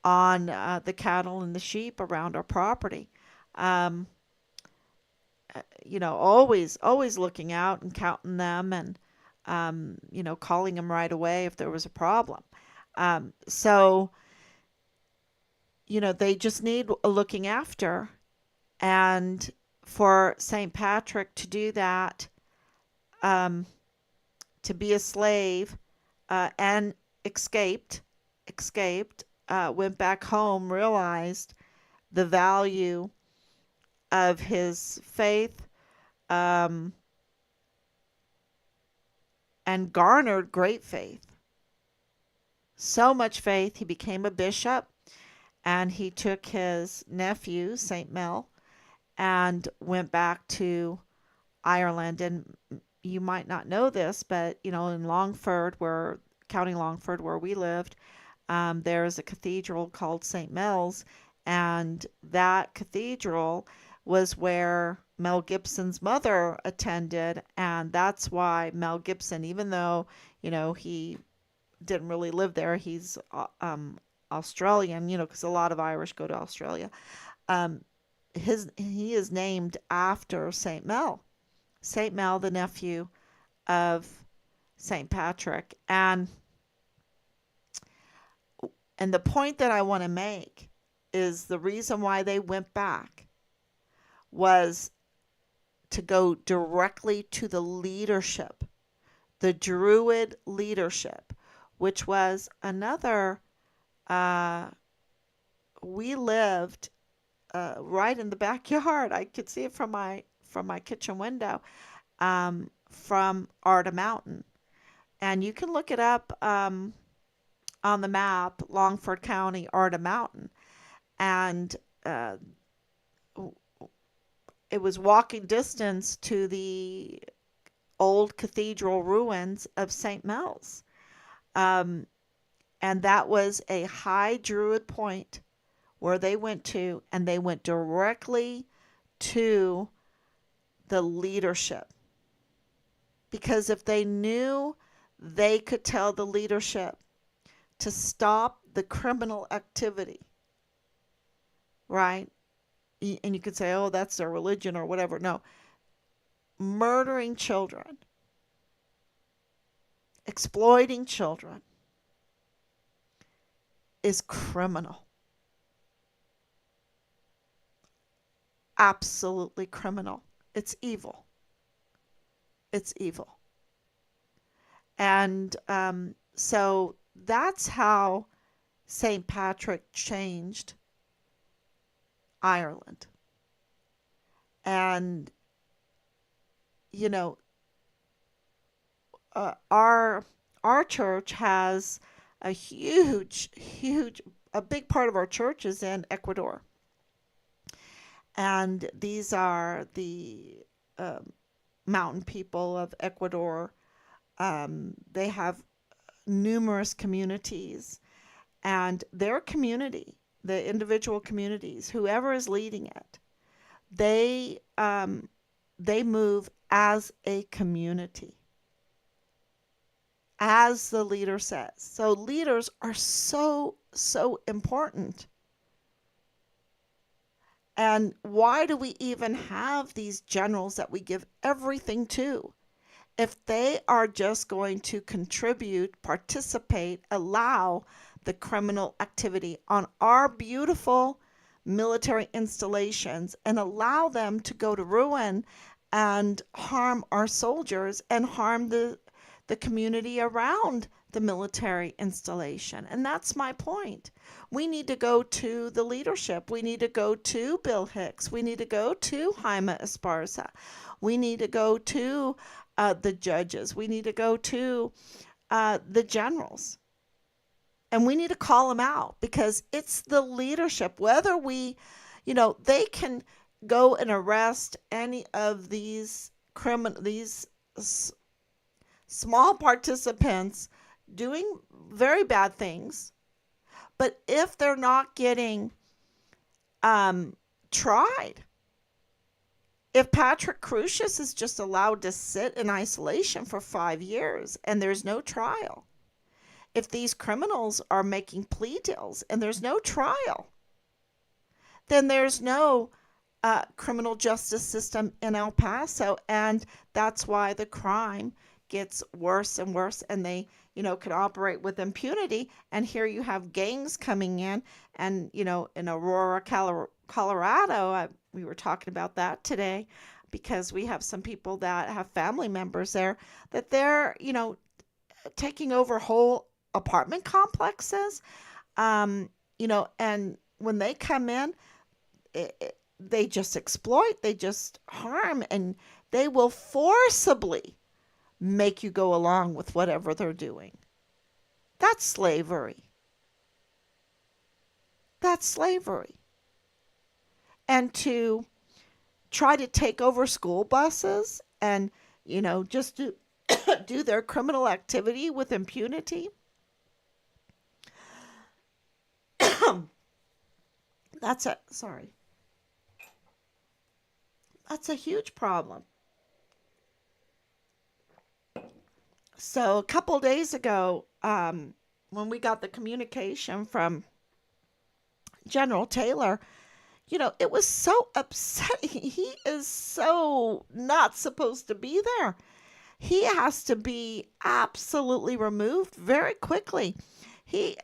on the cattle and the sheep around our property. Um, always looking out and counting them, and, calling them right away if there was a problem. So, they just need looking after. And for St. Patrick to do that, um, to be a slave, and escaped, went back home, realized the value of his faith, um, and garnered great faith. So much faith, he became a bishop, and he took his nephew, St. Mel, and went back to Ireland. And you might not know this, but in Longford, County Longford, where we lived, there is a cathedral called St. Mel's, and that cathedral was where Mel Gibson's mother attended, and that's why Mel Gibson, even though he didn't really live there, he's Australian, because a lot of Irish go to Australia. Um, he is named after St. Mel. St. Mel, the nephew of St. Patrick. And the point that I want to make is the reason why they went back was to go directly to the leadership, the Druid leadership, which was another, we lived right in the backyard. I could see it from my kitchen window, from Arda Mountain. And you can look it up, on the map, Longford County, Arda Mountain. And it was walking distance to the old cathedral ruins of St. Mel's. Um, and that was a high Druid point where they went to, and they went directly to the leadership. because if they knew they could tell the leadership to stop the criminal activity, right? And you could say, oh, that's their religion or whatever. No, murdering children, exploiting children is criminal. Absolutely criminal. It's evil. It's evil. And so that's how St. Patrick changed Ireland. And, you know, our church has a a big part of our church is in Ecuador. And these are the mountain people of Ecuador. They have numerous communities, and their community, the individual communities, whoever is leading it, they they move as a community, as the leader says. So leaders are so important. And why do we even have these generals that we give everything to? If they are just going to contribute, participate, allow the criminal activity on our beautiful military installations and allow them to go to ruin and harm our soldiers and harm the community around the military installation. And that's my point. We need to go to the leadership. We need to go to Bill Hicks. We need to go to Jaime Esparza. We need to go to the judges. We need to go to the generals. And we need to call them out because it's the leadership. Whether they can go and arrest any of these small participants doing very bad things, but if they're not getting tried, if Patrick Crucius is just allowed to sit in isolation for 5 years and there's no trial, if these criminals are making plea deals and there's no trial, then there's no criminal justice system in El Paso, and that's why the crime gets worse and worse, and they, can operate with impunity. And here you have gangs coming in, and in Aurora, Colorado, we were talking about that today because we have some people that have family members there that they're, taking over whole apartment complexes, and when they come in, they just exploit, they just harm, and they will forcibly make you go along with whatever they're doing. That's slavery. That's slavery. And to try to take over school buses and, just do their criminal activity with impunity. That's a huge problem. So a couple days ago, when we got the communication from General Taylor, it was so upsetting. He is so not supposed to be there. He has to be absolutely removed very quickly. He,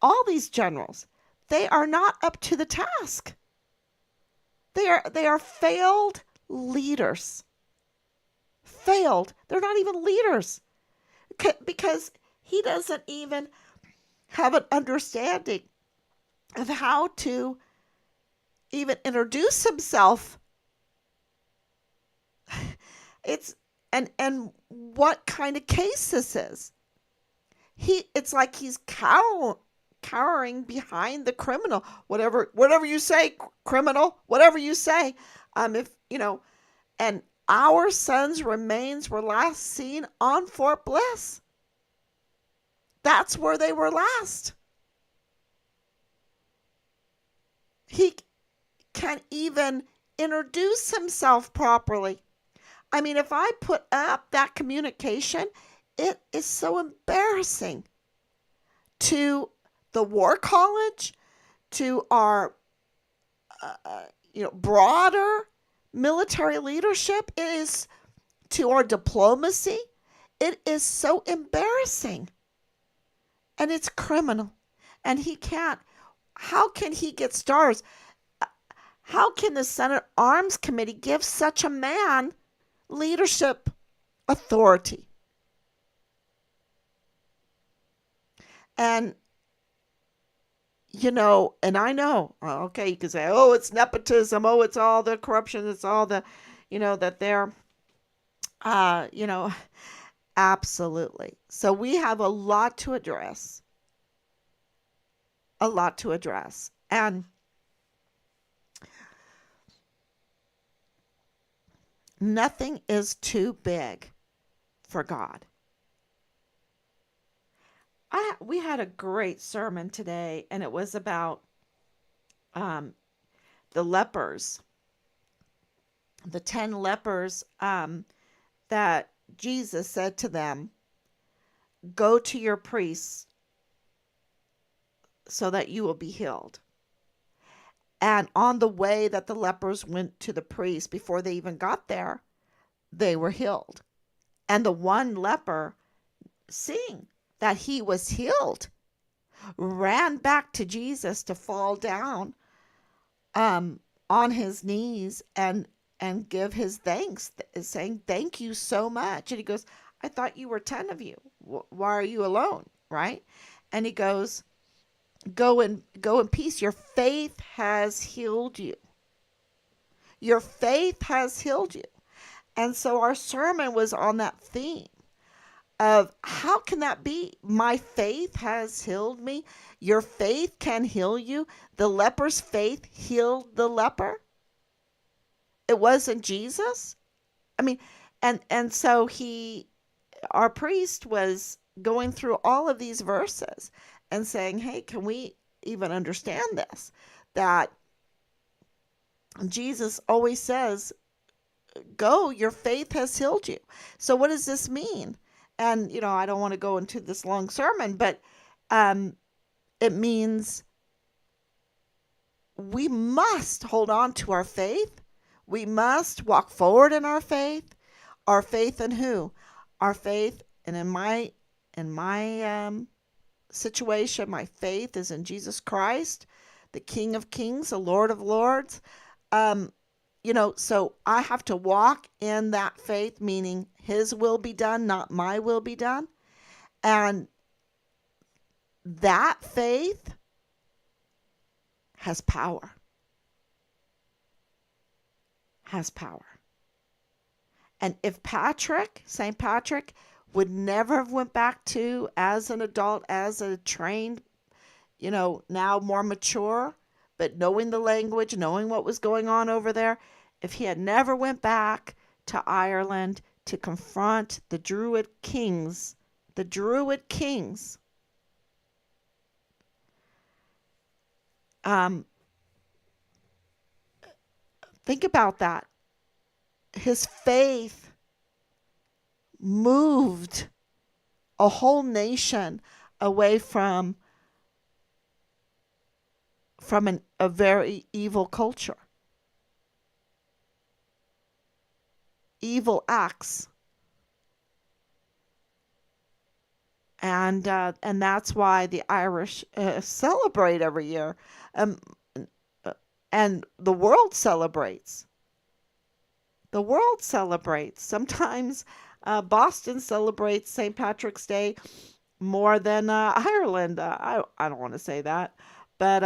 all these generals, they are not up to the task. They are failed leaders. Failed. They're not even leaders because he doesn't even have an understanding of how to even introduce himself. And what kind of case this is. It's like he's cowering behind the criminal. Whatever you say, criminal, whatever you say. If and our son's remains were last seen on Fort Bliss. That's where they were last. He can't even introduce himself properly. I mean, if I put up that communication, it is so embarrassing to the war college, to our broader military leadership. It is to our diplomacy. It is so embarrassing, and it's criminal. And he can't. How can he get stars? How can the Senate Arms Committee give such a man leadership authority? And and I know, okay, you can say, oh, it's nepotism, oh, it's all the corruption, it's all the, that they're, uh, you know, absolutely. So we have a lot to address, a lot to address. And nothing is too big for God. We had a great sermon today, and it was about um, the lepers, the 10 lepers that Jesus said to them, go to your priests so that you will be healed. And on the way that the lepers went to the priest, before they even got there, they were healed. And the one leper, seeing that he was healed, ran back to Jesus to fall down on his knees and give his thanks, saying, thank you so much. And he goes, I thought you were 10 of you. Why are you alone? Right? And he goes, go in peace. Your faith has healed you. Your faith has healed you. And so our sermon was on that theme of how can that be? My faith has healed me. Your faith can heal you. The leper's faith healed the leper. It wasn't Jesus. I mean, and so our priest was going through all of these verses and saying, hey, can we even understand this? That Jesus always says, go, your faith has healed you. So what does this mean? And, I don't want to go into this long sermon, but it means we must hold on to our faith. We must walk forward in our faith. Our faith in who? Our faith, and in my situation, my faith is in Jesus Christ, the King of Kings, the Lord of Lords. So I have to walk in that faith, meaning his will be done, not my will be done. And that faith has power. Has power. And if St. Patrick, would never have went back to, as an adult, as a trained, now more mature, but knowing the language, knowing what was going on over there, if he had never went back to Ireland to confront the Druid kings, think about that. His faith moved a whole nation away from a very evil culture. Evil acts. And that's why the Irish celebrate every year. And the world celebrates. The world celebrates. Sometimes Boston celebrates St. Patrick's Day more than Ireland. I don't want to say that. But,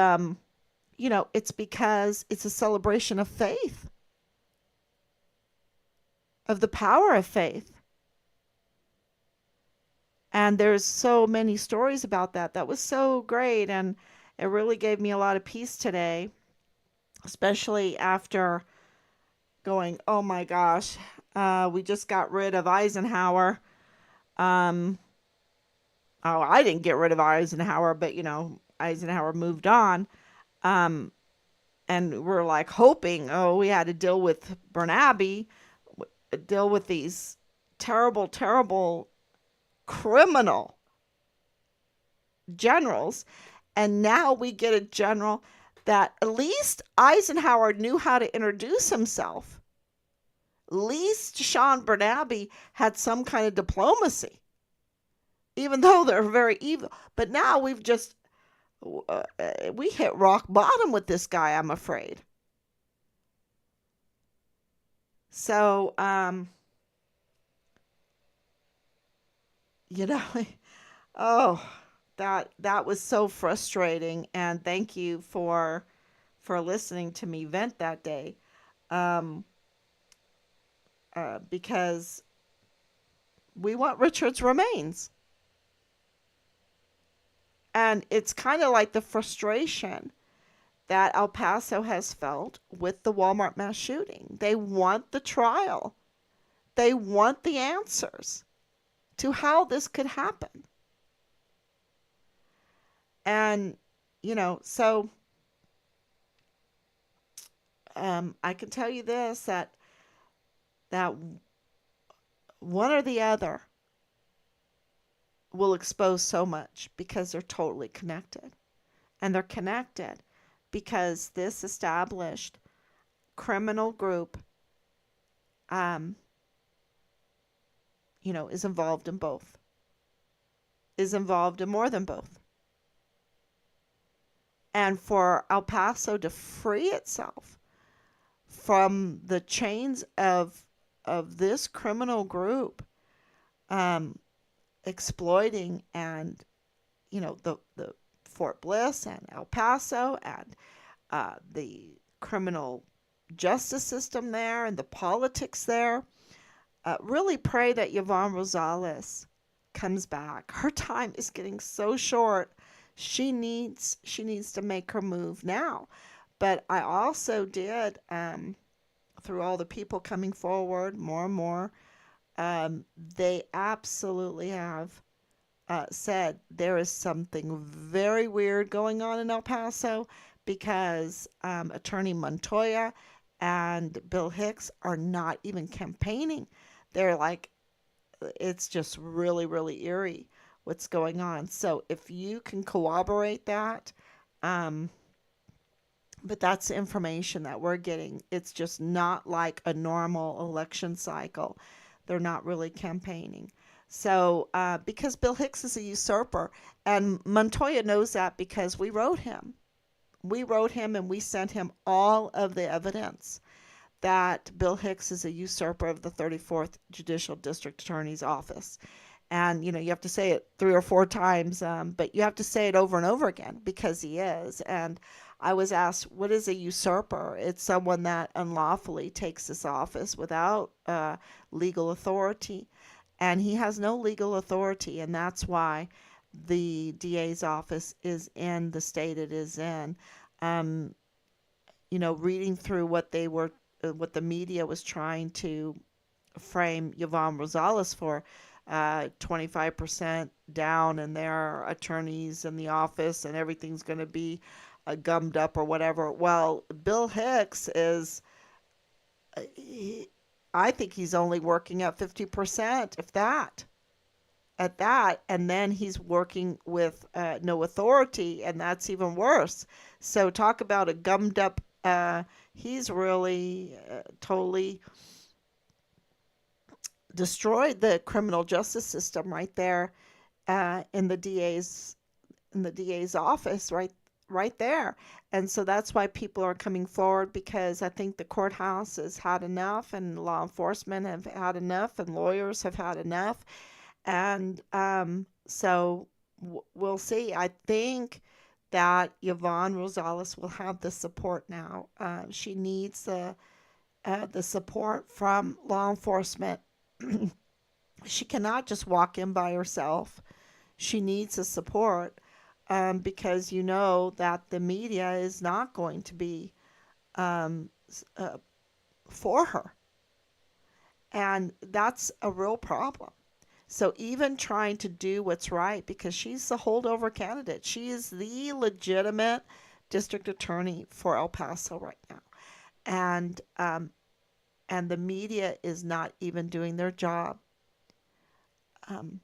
it's because it's a celebration of faith, of the power of faith. And there's so many stories about that. That was so great. And it really gave me a lot of peace today, especially after going, oh my gosh, we just got rid of Eisenhower. Oh, I didn't get rid of Eisenhower, but Eisenhower moved on. And we're like hoping, we had to deal with Bernabe. deal with these terrible, terrible criminal generals. And now we get a general that at least Eisenhower knew how to introduce himself. At least Sean Bernabe had some kind of diplomacy, even though they're very evil. But now we hit rock bottom with this guy, I'm afraid. So, you know, oh, that was so frustrating. And thank you for listening to me vent that day. Um, because we want Richard's remains. And it's kind of like the frustration that El Paso has felt with the Walmart mass shooting. They want the trial, they want the answers to how this could happen. And, so I can tell you this that one or the other will expose so much because they're totally connected. And they're connected because this established criminal group, um, is involved in both, is involved in more than both. And for El Paso to free itself from the chains of this criminal group, um, exploiting and the Fort Bliss and El Paso and the criminal justice system there and the politics there. Really pray that Yvonne Rosales comes back. Her time is getting so short. She needs to make her move now. But I also did, through all the people coming forward, more and more, they absolutely have said there is something very weird going on in El Paso because Attorney Montoya and Bill Hicks are not even campaigning. They're like, it's just really, really eerie what's going on. So if you can corroborate that, um, but that's the information that we're getting. It's just not like a normal election cycle. They're not really campaigning. So, because Bill Hicks is a usurper, and Montoya knows that because we wrote him. We wrote him and we sent him all of the evidence that Bill Hicks is a usurper of the 34th Judicial District Attorney's Office. And, you have to say it 3 or 4 times, but you have to say it over and over again because he is. And I was asked, what is a usurper? It's someone that unlawfully takes this office without legal authority. And he has no legal authority, and that's why the DA's office is in the state it is in. Um, reading through what the media was trying to frame Yvonne Rosales for, 25% down, and there are attorneys in the office, and everything's going to be gummed up or whatever. Well, Bill Hicks is, I think he's only working at 50%, if that, at that, and then he's working with no authority, and that's even worse. So talk about a gummed up. He's really totally destroyed the criminal justice system right there in the DA's office, right there. And so that's why people are coming forward, because I think the courthouse has had enough, and law enforcement have had enough, and lawyers have had enough. And so we'll see. I think that Yvonne Rosales will have the support now. She needs the support from law enforcement. She cannot just walk in by herself. She needs the support, because that the media is not going to be um, for her. And that's a real problem. So even trying to do what's right, because she's the holdover candidate, she is the legitimate district attorney for El Paso right now. And and the media is not even doing their job. Um,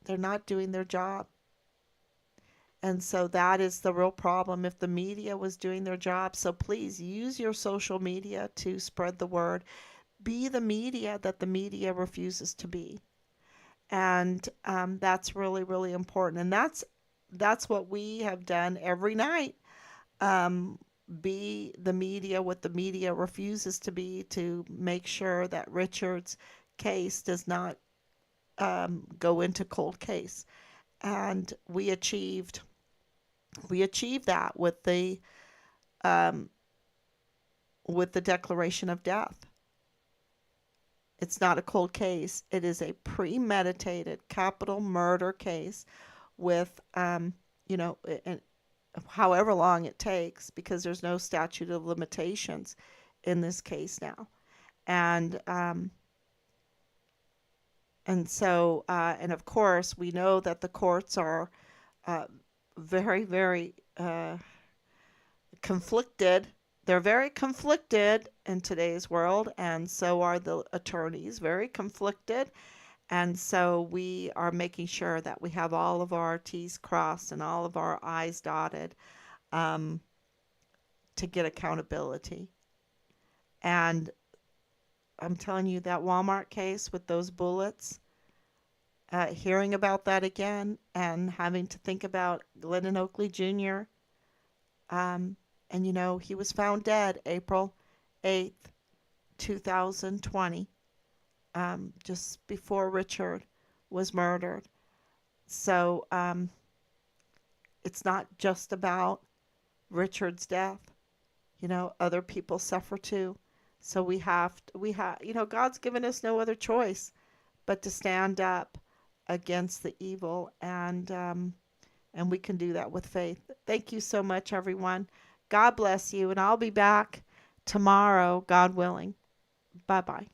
they're not doing their job. And so that is the real problem. If the media was doing their job, so please use your social media to spread the word. Be the media that the media refuses to be. And that's really, really important. And that's what we have done every night. Um, be the media what the media refuses to be, to make sure that Richard's case does not go into cold case. And we achieved that um, with the declaration of death. It's not a cold case. It is a premeditated capital murder case with, and however long it takes, because there's no statute of limitations in this case now. And and of course, we know that the courts are uh, very, very conflicted. They're very conflicted in today's world, and so are the attorneys, very conflicted. And so we are making sure that we have all of our T's crossed and all of our I's dotted, um, to get accountability. And I'm telling you, that Walmart case with those bullets, hearing about that again and having to think about Glennon Oakley Jr., um, and he was found dead April 8th, 2020, just before Richard was murdered. So it's not just about Richard's death. Other people suffer too. So God's given us no other choice but to stand up against the evil, and we can do that with faith. Thank you so much, everyone. God bless you, and I'll be back tomorrow, God willing. Bye bye.